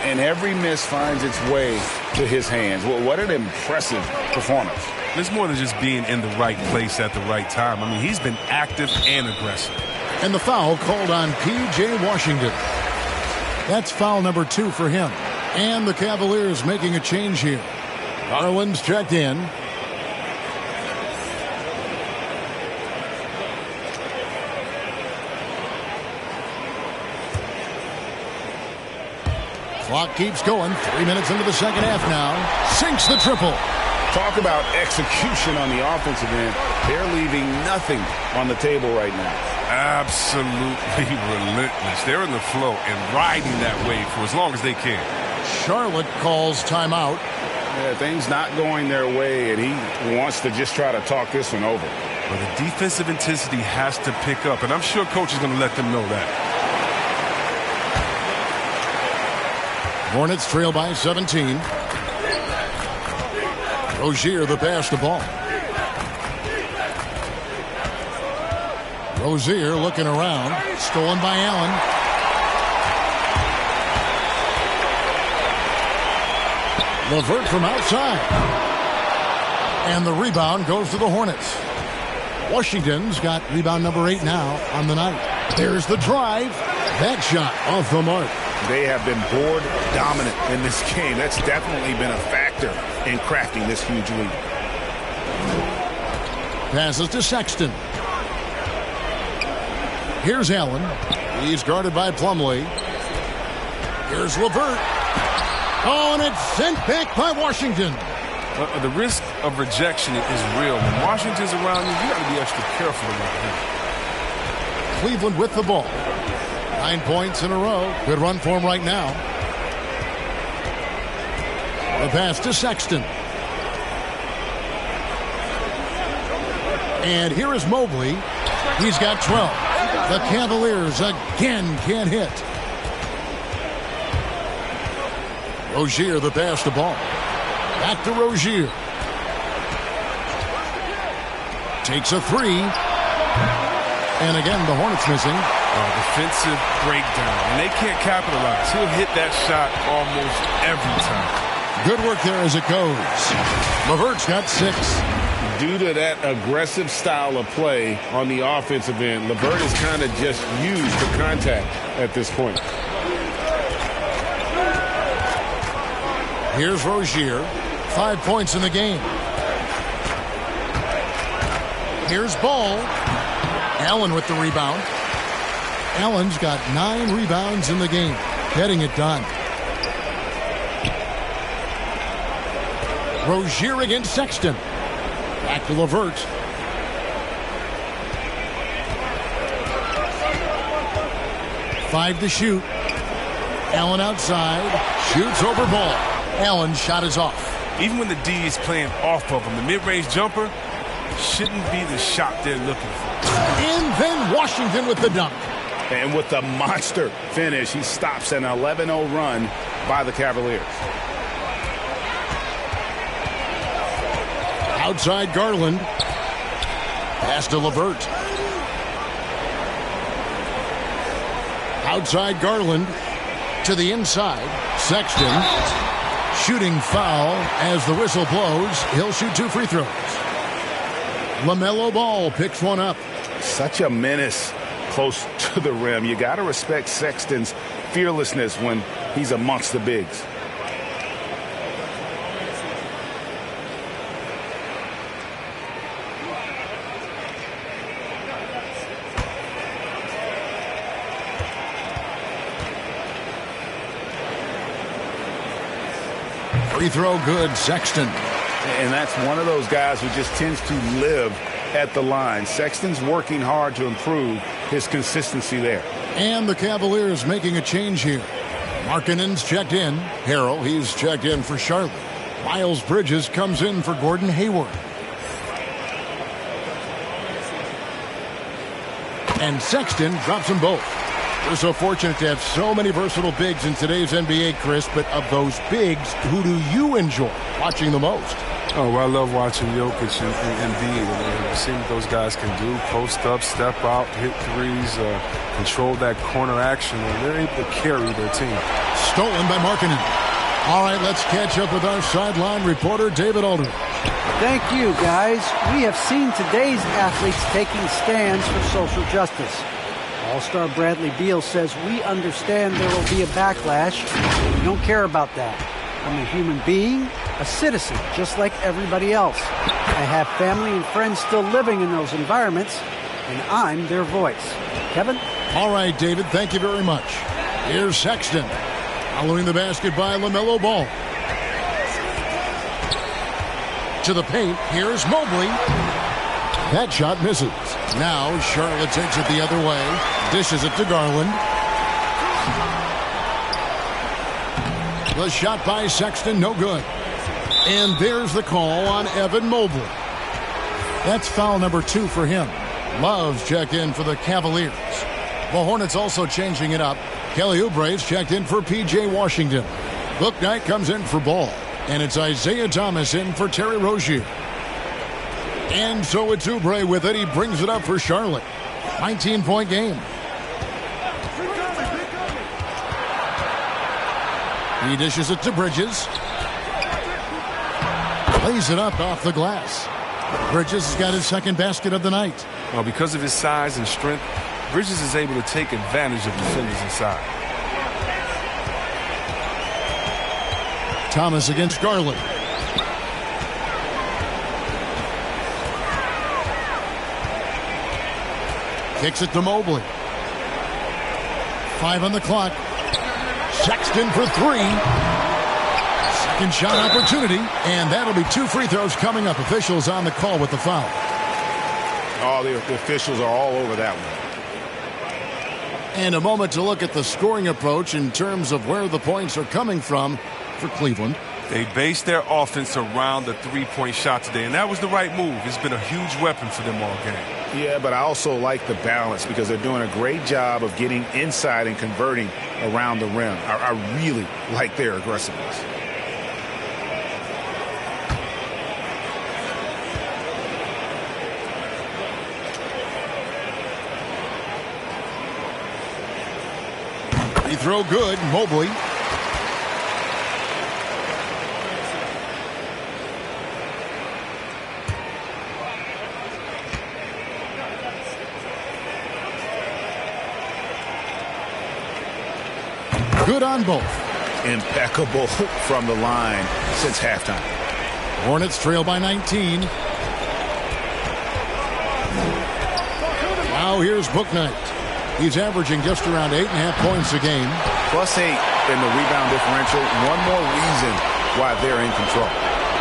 And every miss finds its way to his hands. Well, what an impressive performance. It's more than just being in the right place at the right time. I mean, he's been active and aggressive. And the foul called on P.J. Washington. That's foul number 2 for him. And the Cavaliers making a change here. Garland's checked in. Clock keeps going. 3 minutes into the second half now. Sinks the triple. Talk about execution on the offensive end. They're leaving nothing on the table right now. Absolutely relentless. They're in the flow and riding that wave for as long as they can. Charlotte calls timeout. Yeah, things not going their way, and he wants to just try to talk this one over. But the defensive intensity has to pick up, and I'm sure coach is going to let them know that. Hornets trail by 17. Rozier the pass to Ball. Rozier looking around. Stolen by Allen. LeVert from outside. And the rebound goes to the Hornets. Washington's got rebound number 8 now on the night. There's the drive. That shot off the mark. They have been board dominant in this game. That's definitely been a factor in crafting this huge lead. Passes to Sexton. Here's Allen. He's guarded by Plumlee. Here's LeVert. Oh, and it's sent back by Washington. The risk of rejection is real. When Washington's around you, you got to be extra careful about him. Cleveland with the ball. 9 points in a row. Good run for him right now. The pass to Sexton. And here is Mobley. He's got 12. The Cavaliers again can't hit. Rozier the pass to Ball. Back to Rozier. Takes a 3. And again, the Hornets missing. Defensive breakdown. And they can't capitalize. He'll hit that shot almost every time. Good work there as it goes. LeVert's got 6. Due to that aggressive style of play on the offensive end, LeVert is kind of just used to contact at this point. Here's Rozier. 5 points in the game. Here's Ball. Allen with the rebound. Allen's got 9 rebounds in the game. Getting it done. Rozier against Sexton. Back to LeVert. Five to shoot. Allen outside. Shoots over Ball. Allen's shot is off. Even when the D is playing off of him, the mid-range jumper shouldn't be the shot they're looking for. And then Washington with the dunk. And with the monster finish, he stops an 11-0 run by the Cavaliers. Outside Garland. Pass to LeVert. Outside Garland to the inside. Sexton. Shooting foul as the whistle blows. He'll shoot 2 free throws. LaMelo Ball picks one up. Such a menace close to the rim. You got to respect Sexton's fearlessness when he's amongst the bigs. Free throw good, Sexton. And that's one of those guys who just tends to live at the line. Sexton's working hard to improve his consistency there. And the Cavaliers making a change here. Markkanen's checked in. Harrell, he's checked in for Charlotte. Miles Bridges comes in for Gordon Hayward. And Sexton drops them both. We're so fortunate to have so many versatile bigs in today's NBA, Chris, but of those bigs, who do you enjoy watching the most? Oh, well, I love watching Jokic and Embiid. Seeing what those guys can do, post up, step out, hit threes, control that corner action, and they're able to carry their team. Stolen by Markkanen. All right, let's catch up with our sideline reporter, David Aldridge. Thank you, guys. We have seen today's athletes taking stands for social justice. All-Star Bradley Beal says, we understand there will be a backlash. We don't care about that. I'm a human being, a citizen, just like everybody else. I have family and friends still living in those environments, and I'm their voice. Kevin? All right, David, thank you very much. Here's Sexton. Following the basket by LaMelo Ball. To the paint, here's Mobley. That shot misses. Now Charlotte takes it the other way. Dishes it to Garland. The shot by Sexton, no good. And there's the call on Evan Mobley. That's foul number 2 for him. Love's checked in for the Cavaliers. The Hornets also changing it up. Kelly Oubre's checked in for P.J. Washington. Bouknight comes in for Ball. And it's Isaiah Thomas in for Terry Rozier. And so it's Oubre with it. He brings it up for Charlotte. 19-point game. He dishes it to Bridges. Lays it up off the glass. Bridges has got his second basket of the night. Well, because of his size and strength, Bridges is able to take advantage of defenders inside. Thomas against Garland. Kicks it to Mobley. 5 on the clock. Sexton for 3. Second shot opportunity. And that'll be 2 free throws coming up. Officials on the call with the foul. Oh, the officials are all over that one. And a moment to look at the scoring approach in terms of where the points are coming from for Cleveland. They based their offense around the three-point shot today, and that was the right move. It's been a huge weapon for them all game. Yeah, but I also like the balance because they're doing a great job of getting inside and converting around the rim. I really like their aggressiveness. Free throw good, Mobley. Good on both. Impeccable from the line since halftime. Hornets trail by 19. Now here's Bouknight. He's averaging just around 8.5 points a game. +8 in the rebound differential. One more reason why they're in control.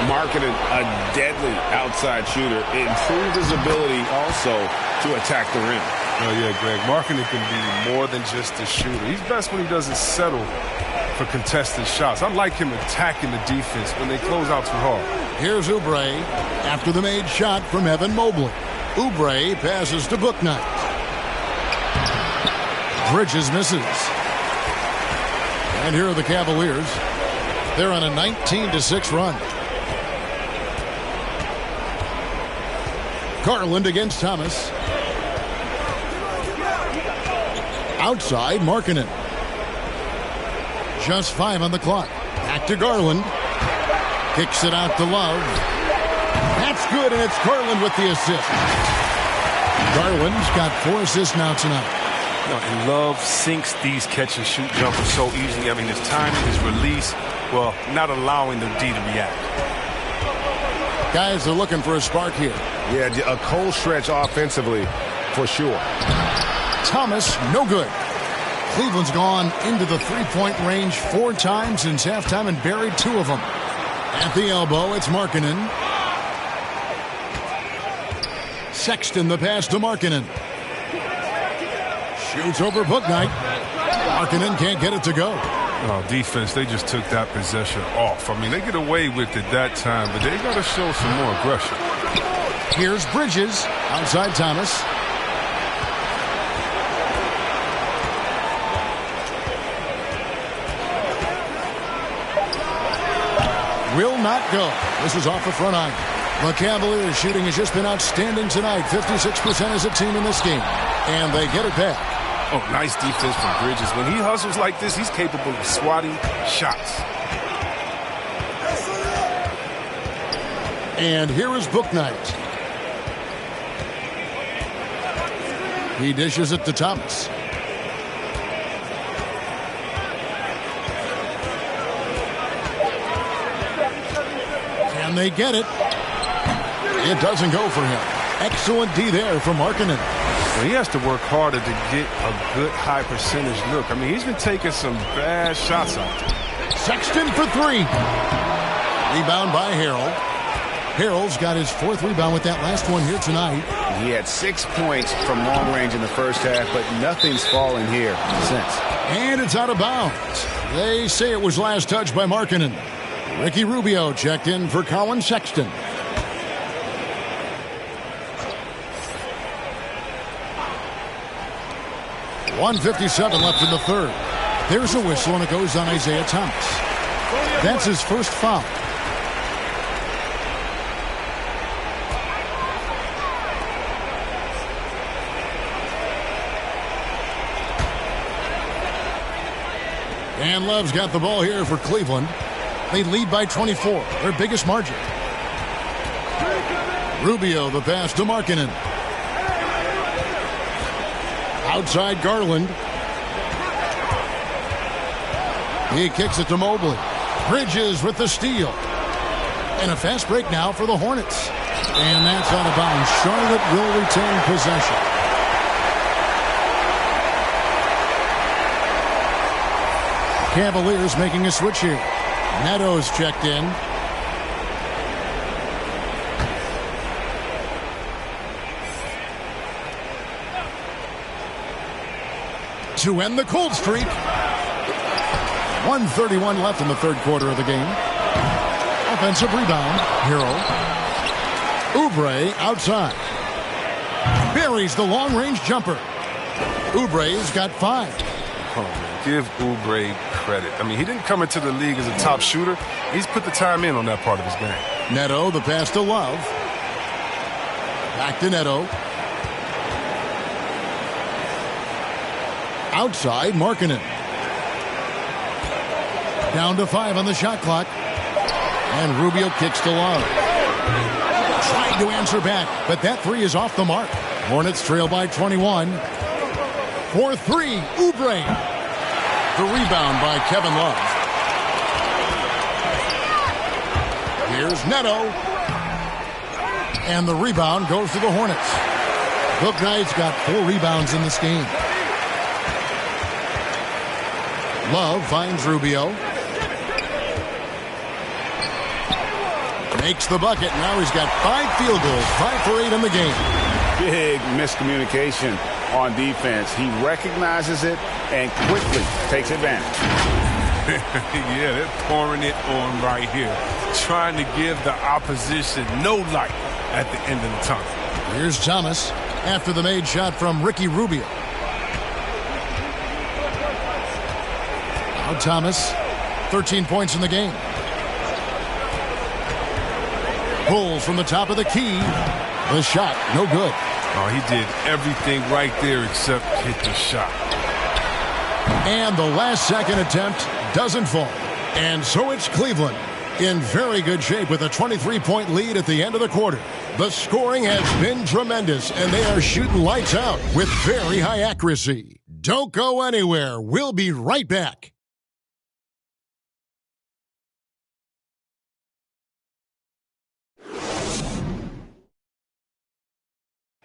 Markkanen, a deadly outside shooter, improved his ability also to attack the rim. Oh, yeah, Greg. Markkanen can be more than just a shooter. He's best when he doesn't settle for contested shots. I like him attacking the defense when they close out too hard. Here's Oubre after the made shot from Evan Mobley. Oubre passes to Bouknight. Bridges misses. And here are the Cavaliers. They're on a 19-6 run. Garland against Thomas. Outside, Markkanen. Just 5 on the clock. Back to Garland. Kicks it out to Love. That's good, and it's Garland with the assist. Garland's got 4 assists now tonight. And Love sinks these catch-and-shoot jumpers so easily. I mean, his timing, his release, well, not allowing the D to react. Guys are looking for a spark here. Yeah, a cold stretch offensively, for sure. Thomas, no good. Cleveland's gone into the three-point range 4 times since halftime and buried 2 of them. At the elbow, it's Markkanen. Sexton, the pass to Markkanen. Shoots over Bouknight. Markkanen can't get it to go. Oh, defense, they just took that possession off. I mean, they get away with it that time, but they got to show some more aggression. Here's Bridges outside Thomas. Will not go. This is off the front iron. The Cavaliers shooting has just been outstanding tonight. 56% as a team in this game. And they get it back. Oh, nice defense from Bridges. When he hustles like this, he's capable of swatting shots. And here is Bouknight. He dishes it to Thomas. Can they get it? It doesn't go for him. Excellent D there from Markkanen. Well, he has to work harder to get a good high percentage look. I mean, he's been taking some bad shots out there. Sexton for 3. Rebound by Harrell. Harrell's got his 4th rebound with that last one here tonight. He had 6 points from long range in the first half, but nothing's fallen here since. And it's out of bounds. They say it was last touched by Markkanen. Ricky Rubio checked in for Colin Sexton. .157 left in the third. There's a whistle, and it goes on Isaiah Thomas. That's his first foul. And Love's got the ball here for Cleveland. They lead by 24, their biggest margin. Rubio, the pass to Markkanen. Outside Garland. He kicks it to Mobley. Bridges with the steal. And a fast break now for the Hornets. And that's out of bounds. Charlotte will retain possession. Cavaliers making a switch here. Neto's checked in. To end the cold streak. 1:31 left in the third quarter of the game. Offensive rebound. Harrell. Oubre outside. Buries the long-range jumper. Oubre's got 5. Oh, man. Give Oubre credit. I mean, he didn't come into the league as a top shooter. He's put the time in on that part of his game. Neto, the pass to Love. Back to Neto. Outside, Markkanen. Down to 5 on the shot clock. And Rubio kicks to Love. Trying to answer back, but that 3 is off the mark. Hornets trail by 21. 4-3, Oubre. The rebound by Kevin Love. Here's Neto. And the rebound goes to the Hornets. Bouknight's got 4 rebounds in this game. Love finds Rubio. Makes the bucket. Now he's got 5 field goals. 5 for 8 in the game. Big miscommunication on defense. He recognizes it and quickly takes advantage. Yeah, they're pouring it on right here. Trying to give the opposition no light at the end of the tunnel. Here's Thomas after the made shot from Ricky Rubio. Now Thomas, 13 points in the game. Pulls from the top of the key. The shot, no good. Oh, he did everything right there except hit the shot. And the last second attempt doesn't fall. And so it's Cleveland in very good shape with a 23-point lead at the end of the quarter. The scoring has been tremendous, and they are shooting lights out with very high accuracy. Don't go anywhere. We'll be right back.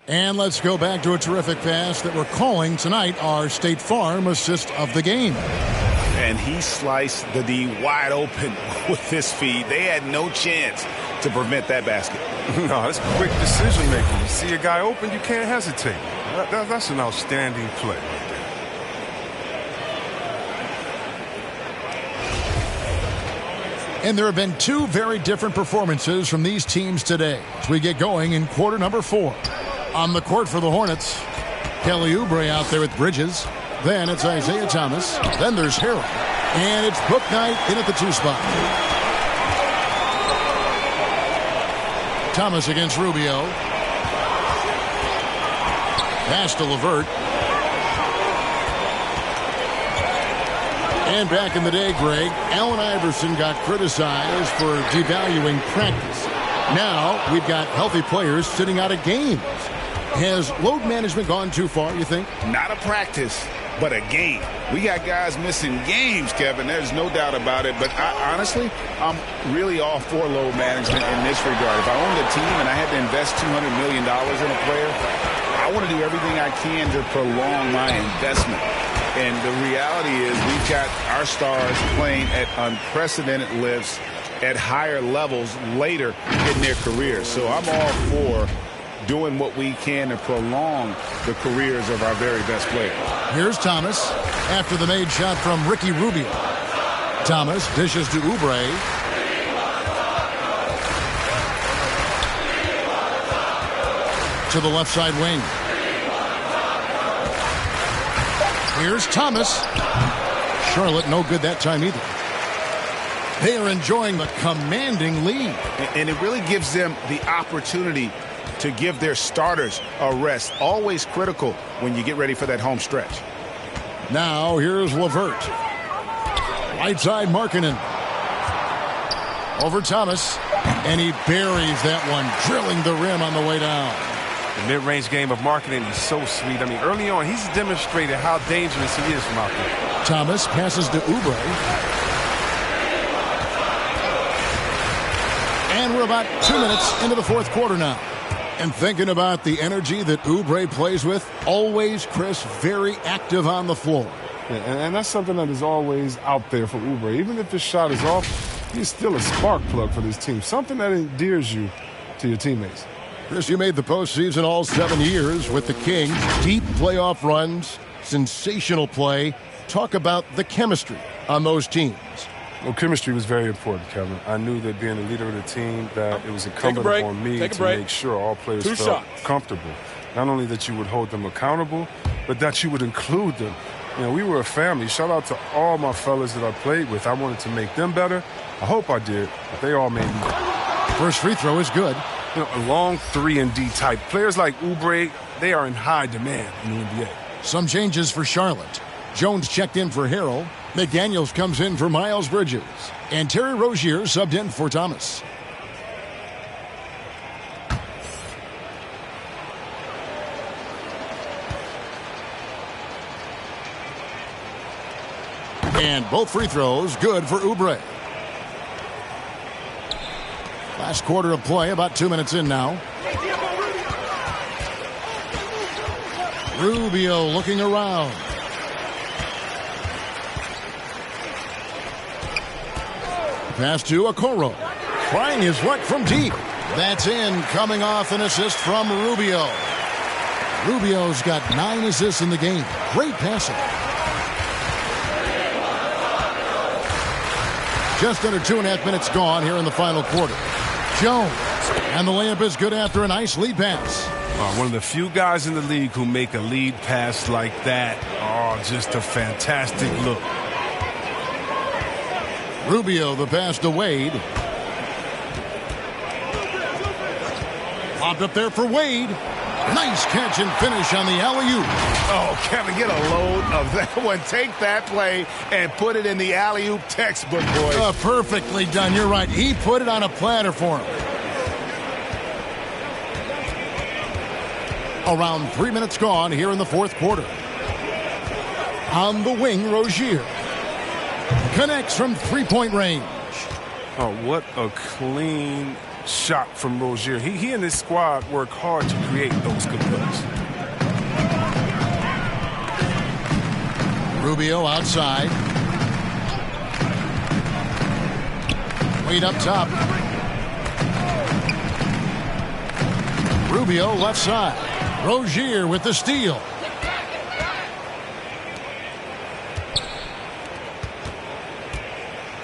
And let's go back to a terrific pass that we're calling tonight our State Farm assist of the game. And he sliced the D wide open with his feed. They had no chance to prevent that basket. No, that's quick decision making. You see a guy open, you can't hesitate. That's an outstanding play right there. And there have been two very different performances from these teams today as we get going in quarter number 4. On the court for the Hornets, Kelly Oubre out there with Bridges. Then it's Isaiah Thomas. Then there's Harrell. And it's Book Knight in at the 2 spot. Thomas against Rubio. Pass to LeVert. And back in the day, Greg, Allen Iverson got criticized for devaluing practice. Now we've got healthy players sitting out of games. Has load management gone too far, you think? Not a practice, but a game. We got guys missing games, Kevin. There's no doubt about it. But honestly, I'm really all for load management in this regard. If I owned a team and I had to invest $200 million in a player, I want to do everything I can to prolong my investment. And the reality is we've got our stars playing at unprecedented lifts at higher levels later in their careers. So I'm all for doing what we can to prolong the careers of our very best players. Here's Thomas after the made shot from Ricky Rubio. Thomas dishes to Oubre. To the left side wing. Here's Thomas. Charlotte no good that time either. They are enjoying the commanding lead. And it really gives them the opportunity to give their starters a rest. Always critical when you get ready for that home stretch. Now here's LeVert. Right side Markkanen. Over Thomas. And he buries that one, drilling the rim on the way down. The mid-range game of Markkanen is so sweet. I mean, early on, he's demonstrated how dangerous he is from out there. Thomas passes to Oubre. And we're about 2 minutes into the fourth quarter now. And thinking about the energy that Oubre plays with, always, Chris, very active on the floor. Yeah, and that's something that is always out there for Oubre. Even if his shot is off, he's still a spark plug for this team. Something that endears you to your teammates. Chris, you made the postseason all 7 years with the Kings. Deep playoff runs, sensational play. Talk about the chemistry on those teams. Well, chemistry was very important, Kevin. I knew that being the leader of the team, that it was incumbent upon me to make sure all players felt comfortable. Not only that you would hold them accountable, but that you would include them. You know, we were a family. Shout out to all my fellas that I played with. I wanted to make them better. I hope I did, but they all made me better. First free throw is good. You know, a long 3-and-D type. Players like Oubre, they are in high demand in the NBA. Some changes for Charlotte. Jones checked in for Harrell. McDaniels comes in for Miles Bridges. And Terry Rozier subbed in for Thomas. And both free throws good for Oubre. Last quarter of play, about 2 minutes in now. Rubio looking around. Pass to Okoro. Trying his luck from deep. That's in, coming off an assist from Rubio. Rubio's got 9 assists in the game. Great passing. Just under 2.5 minutes gone here in the final quarter. Jones. And the layup is good after a nice lead pass. One of the few guys in the league who make a lead pass like that. Oh, just a fantastic look. Rubio, the pass to Wade. Lobbed up there for Wade. Nice catch and finish on the alley-oop. Oh, Kevin, get a load of that one. Take that play and put it in the alley-oop textbook, boys. Perfectly done. You're right. He put it on a platter for him. Around 3 minutes gone here in the fourth quarter. On the wing, Rozier. Connects from three-point range. Oh, what a clean shot from Rozier. He and his squad work hard to create those good plays. Rubio outside. Wade up top. Rubio left side. Rozier with the steal.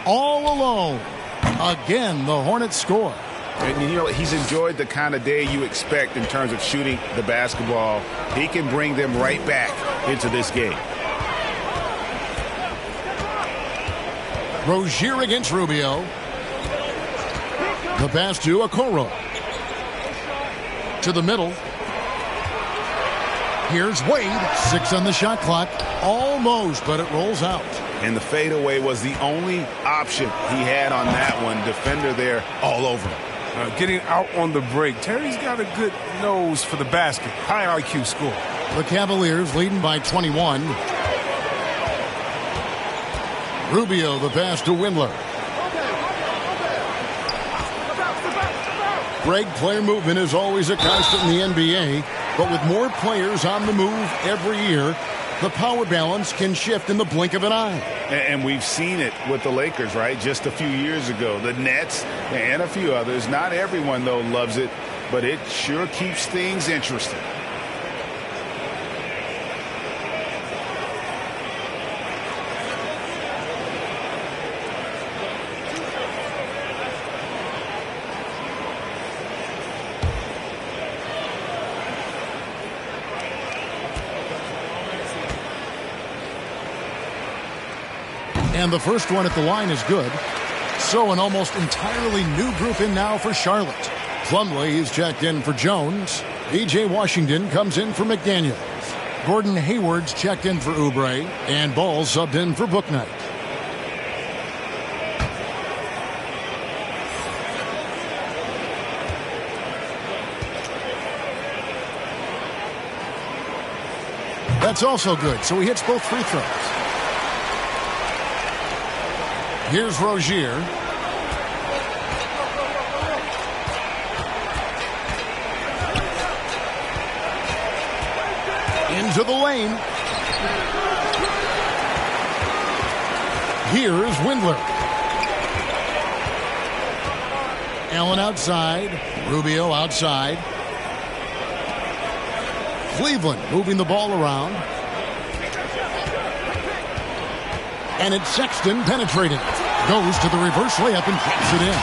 All alone. Again, the Hornets score. And you know, he's enjoyed the kind of day you expect in terms of shooting the basketball. He can bring them right back into this game. Rozier against Rubio. The pass to Okoro. To the middle. Here's Wade. 6 on the shot clock. Almost, but it rolls out. And the fadeaway was the only option he had on that one. Defender there all over him. Getting out on the break. Terry's got a good nose for the basket. High IQ score. The Cavaliers leading by 21. Rubio, the pass to Windler. Greg, player movement is always a constant in the NBA, but with more players on the move every year, the power balance can shift in the blink of an eye. And we've seen it with the Lakers, right? Just a few years ago. The Nets and a few others. Not everyone, though, loves it, but it sure keeps things interesting. And the first one at the line is good. So an almost entirely new group in now for Charlotte. Plumlee is checked in for Jones. E.J. Washington comes in for McDaniels. Gordon Hayward's checked in for Oubre. And Ball subbed in for Bouknight. That's also good, so he hits both free throws. Here's Rozier. Into the lane. Here's Windler. Allen outside. Rubio outside. Cleveland moving the ball around. And it's Sexton penetrating. Goes to the reverse layup and puts it in.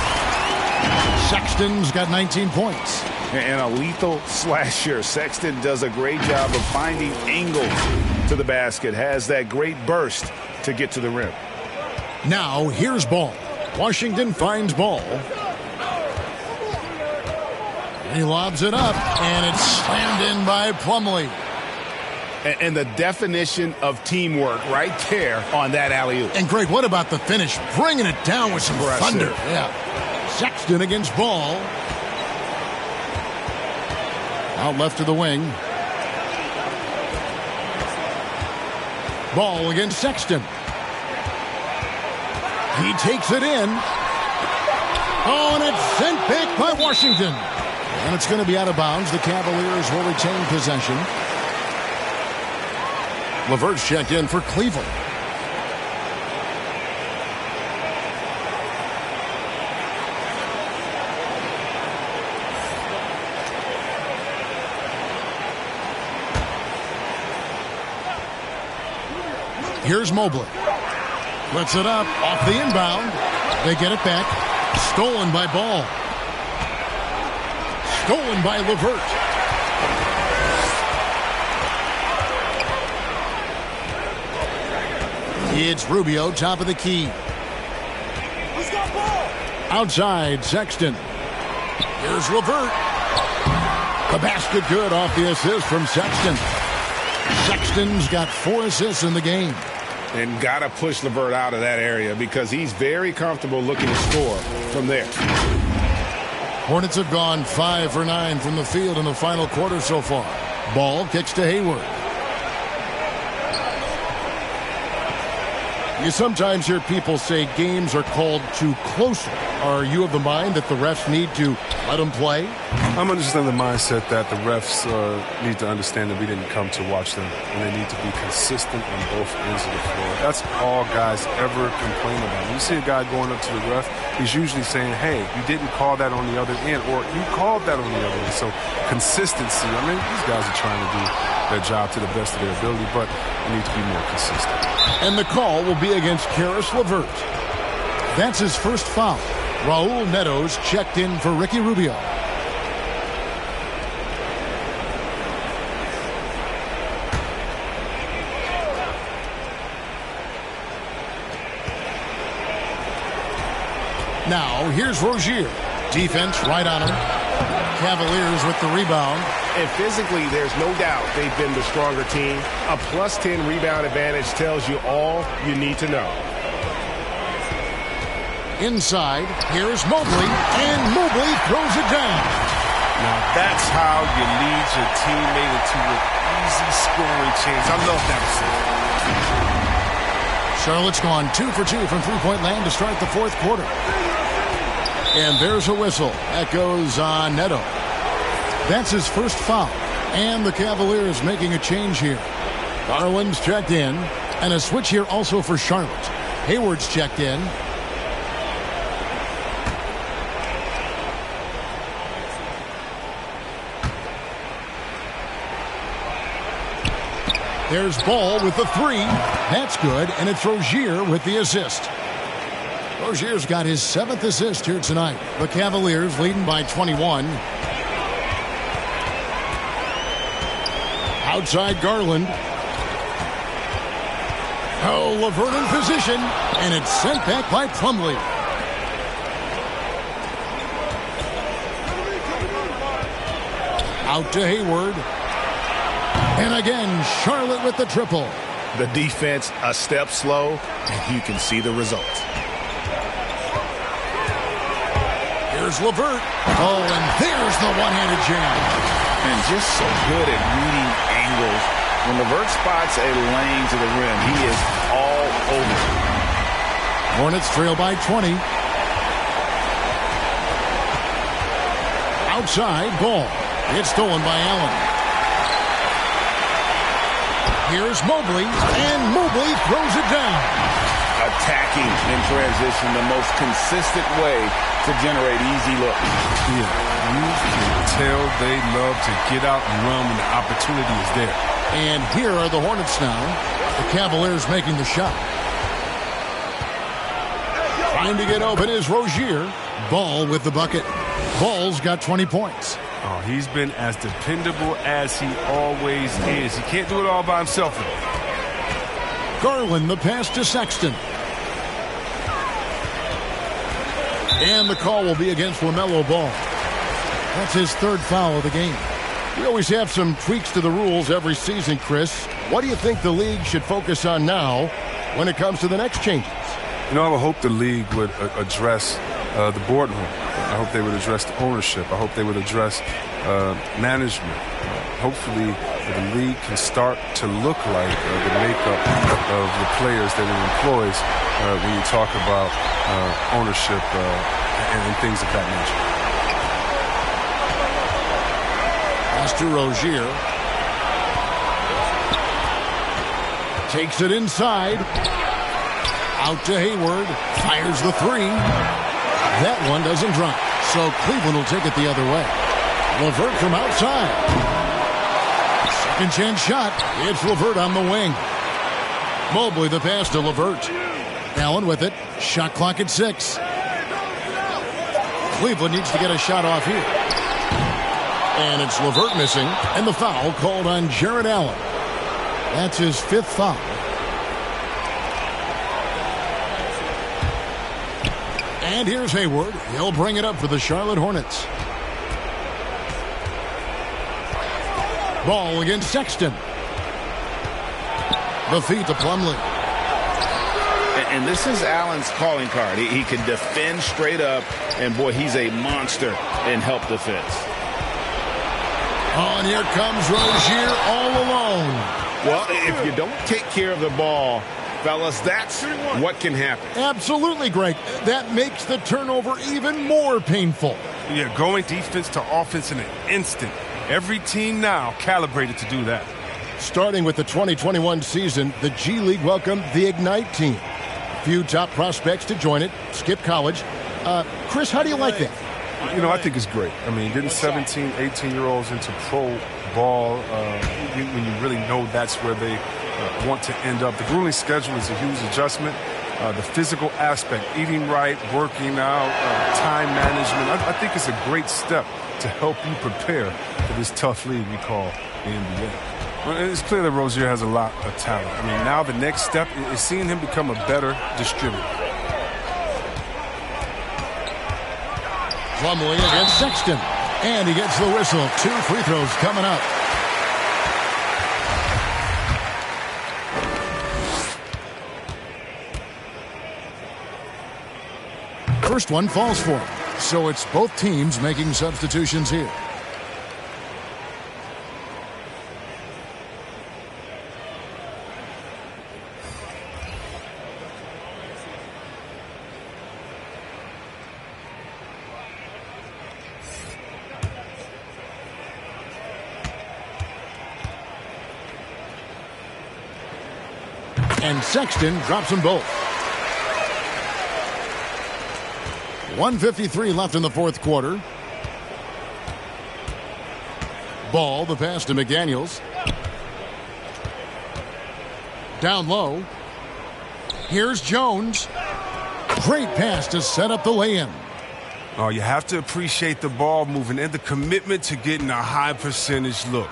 Sexton's got 19 points. And a lethal slasher. Sexton does a great job of finding angles to the basket. Has that great burst to get to the rim. Now here's Ball. Washington finds Ball. He lobs it up, and it's slammed in by Plumlee. And the definition of teamwork right there on that alley-oop. And Greg, what about the finish? Bringing it down with some thunder. Yeah. Sexton against Ball. Out left to the wing. Ball against Sexton. He takes it in. Oh, and it's sent back by Washington. And it's going to be out of bounds. The Cavaliers will retain possession. LeVert's checked in for Cleveland. Here's Mobley. Puts it up off the inbound. They get it back. Stolen by Ball. Stolen by LeVert. It's Rubio, top of the key. Outside, Sexton. Here's LeVert. The basket good off the assist from Sexton. Sexton's got 4 assists in the game. And got to push LeVert out of that area because he's very comfortable looking to score from there. Hornets have gone 5 for 9 from the field in the final quarter so far. Ball kicks to Hayward. You sometimes hear people say games are called too closely. Are you of the mind that the refs need to let them play? I'm just in the mindset that the refs need to understand that we didn't come to watch them, and they need to be consistent on both ends of the floor. That's all guys ever complain about. When you see a guy going up to the ref, he's usually saying, hey, you didn't call that on the other end, or you called that on the other end. So consistency, I mean, these guys are trying to do their job to the best of their ability, but they need to be more consistent. And the call will be against Caris LeVert. That's his first foul. Raul Neto's checked in for Ricky Rubio. Now, here's Rozier. Defense right on him. Cavaliers with the rebound. And physically, there's no doubt they've been the stronger team. A plus 10 rebound advantage tells you all you need to know. Inside, here's Mobley, and Mobley throws it down. Now that's how you lead your teammate into an easy scoring chance. I love that assist. Charlotte's gone 2 for 2 from three-point land to start the fourth quarter. And there's a whistle. That goes on Neto. That's his first foul. And the Cavaliers making a change here. Garland's checked in. And a switch here also for Charlotte. Hayward's checked in. There's Ball with the 3. That's good, and it's Rozier with the assist. Rozier's got his 7th assist here tonight. The Cavaliers leading by 21. Outside Garland. Oh, LeVert in position, and it's sent back by Plumlee. Out to Hayward. And again, Charlotte with the triple. The defense a step slow, and you can see the results. Here's LeVert. Oh, and there's the one-handed jam. And just so good at reading angles. When LeVert spots a lane to the rim, he is all over. Hornets trail by 20. Outside, Ball. It's stolen by Allen. Here's Mobley, and Mobley throws it down. Attacking in transition, the most consistent way to generate easy looks. Yeah, you can tell they love to get out and run when the opportunity is there. And here are the Hornets now. The Cavaliers making the shot. Trying to get open is Rozier. Ball with the bucket. Ball's got 20 points. Oh, he's been as dependable as he always is. He can't do it all by himself. Garland, the pass to Sexton. And the call will be against LaMelo Ball. That's his 3rd foul of the game. We always have some tweaks to the rules every season, Chris. What do you think the league should focus on now when it comes to the next changes? You know, I hope the league would address the boardroom. I hope they would address the ownership. I hope they would address management. Hopefully, the league can start to look like the makeup of the players that it employs when you talk about ownership and things of that nature. Pass to Rozier. Takes it inside. Out to Hayward. Fires the 3. That one doesn't drop. So Cleveland will take it the other way. LeVert from outside. Second chance shot. It's LeVert on the wing. Mobley the pass to LeVert. Allen with it. Shot clock at 6. Cleveland needs to get a shot off here. And it's LeVert missing, and the foul called on Jarrett Allen. That's his 5th foul. And here's Hayward. He'll bring it up for the Charlotte Hornets. Ball against Sexton. The feed to Plumlee. And this is Allen's calling card. He can defend straight up, and boy, he's a monster in help defense. Oh, and here comes Rozier all alone. Well, if you don't take care of the ball, fellas, that's what can happen. Absolutely, Greg. That makes the turnover even more painful. Yeah, going defense to offense in an instant. Every team now calibrated to do that. Starting with the 2021 season, the G League welcomed the Ignite team. A few top prospects to join it, skip college. Chris, how do you like that? You know, I think it's great. I mean, getting 17, 18-year-olds into pro ball when you really know that's where they want to end up. The grueling schedule is a huge adjustment. The physical aspect, eating right, working out, time management, I think it's a great step to help you prepare for this tough league we call the NBA. Well, it's clear that Rozier has a lot of talent. I mean, now the next step is seeing him become a better distributor. Plumlee against Sexton. And he gets the whistle. 2 free throws coming up. First one falls for him. So it's both teams making substitutions here. And Sexton drops them both. 1:53 left in the 4th quarter. Ball, the pass to McDaniels. Down low. Here's Jones. Great pass to set up the lay-in. Oh, you have to appreciate the ball moving and the commitment to getting a high percentage look.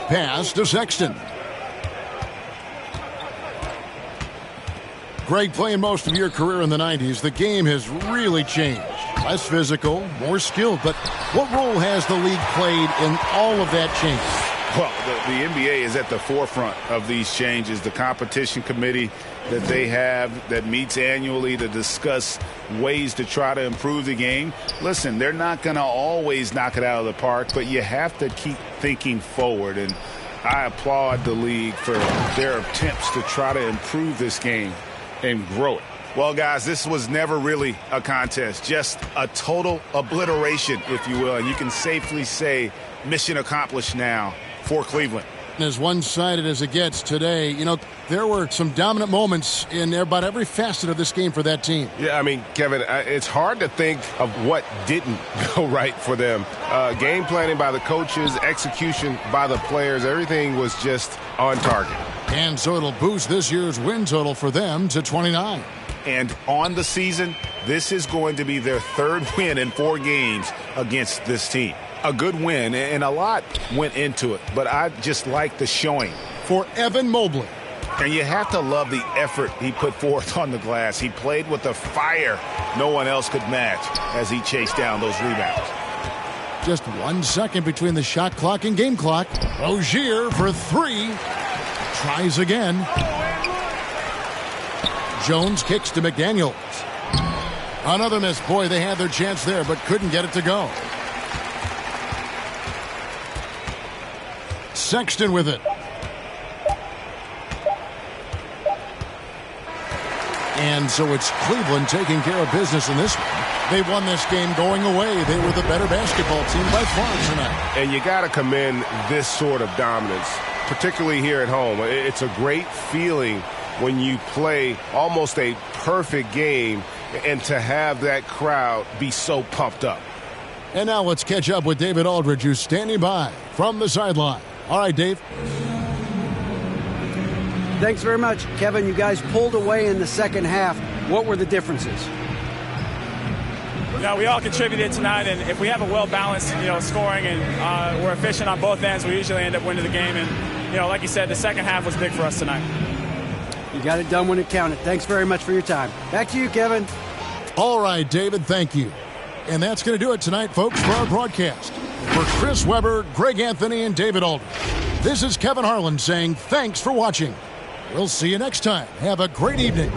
Pass to Sexton. Greg, playing most of your career in the 90s, the game has really changed. Less physical, more skilled. But what role has the league played in all of that change? Well, the NBA is at the forefront of these changes. The competition committee that they have that meets annually to discuss ways to try to improve the game. Listen, they're not going to always knock it out of the park, but you have to keep thinking forward. And I applaud the league for their attempts to try to improve this game and grow it. Well, guys, this was never really a contest, just a total obliteration, if you will. And you can safely say mission accomplished now for Cleveland. As one-sided as it gets today, you know, there were some dominant moments in about every facet of this game for that team. Yeah, I mean, Kevin, it's hard to think of what didn't go right for them. Game planning by the coaches, execution by the players, everything was just on target. And so it'll boost this year's win total for them to 29. And on the season, this is going to be their 3rd win in 4 games against this team. A good win, and a lot went into it, but I just like the showing. For Evan Mobley. And you have to love the effort he put forth on the glass. He played with a fire no one else could match as he chased down those rebounds. Just 1 second between the shot clock and game clock. Rozier for 3. Tries again. Jones kicks to McDaniels. Another miss. Boy, they had their chance there, but couldn't get it to go. Sexton with it. And so it's Cleveland taking care of business in this one. They won this game going away. They were the better basketball team by far tonight. And you got to commend this sort of dominance, particularly here at home. It's a great feeling when you play almost a perfect game and to have that crowd be so pumped up. And now let's catch up with David Aldridge, who's standing by from the sideline. All right, Dave. Thanks very much, Kevin. You guys pulled away in the second half. What were the differences? we all contributed tonight, and if we have a well-balanced, scoring and we're efficient on both ends, we usually end up winning the game. And, like you said, the second half was big for us tonight. You got it done when it counted. Thanks very much for your time. Back to you, Kevin. All right, David, thank you. And that's going to do it tonight, folks, for our broadcast. For Chris Webber, Greg Anthony, and David Alden, this is Kevin Harlan saying thanks for watching. We'll see you next time. Have a great evening.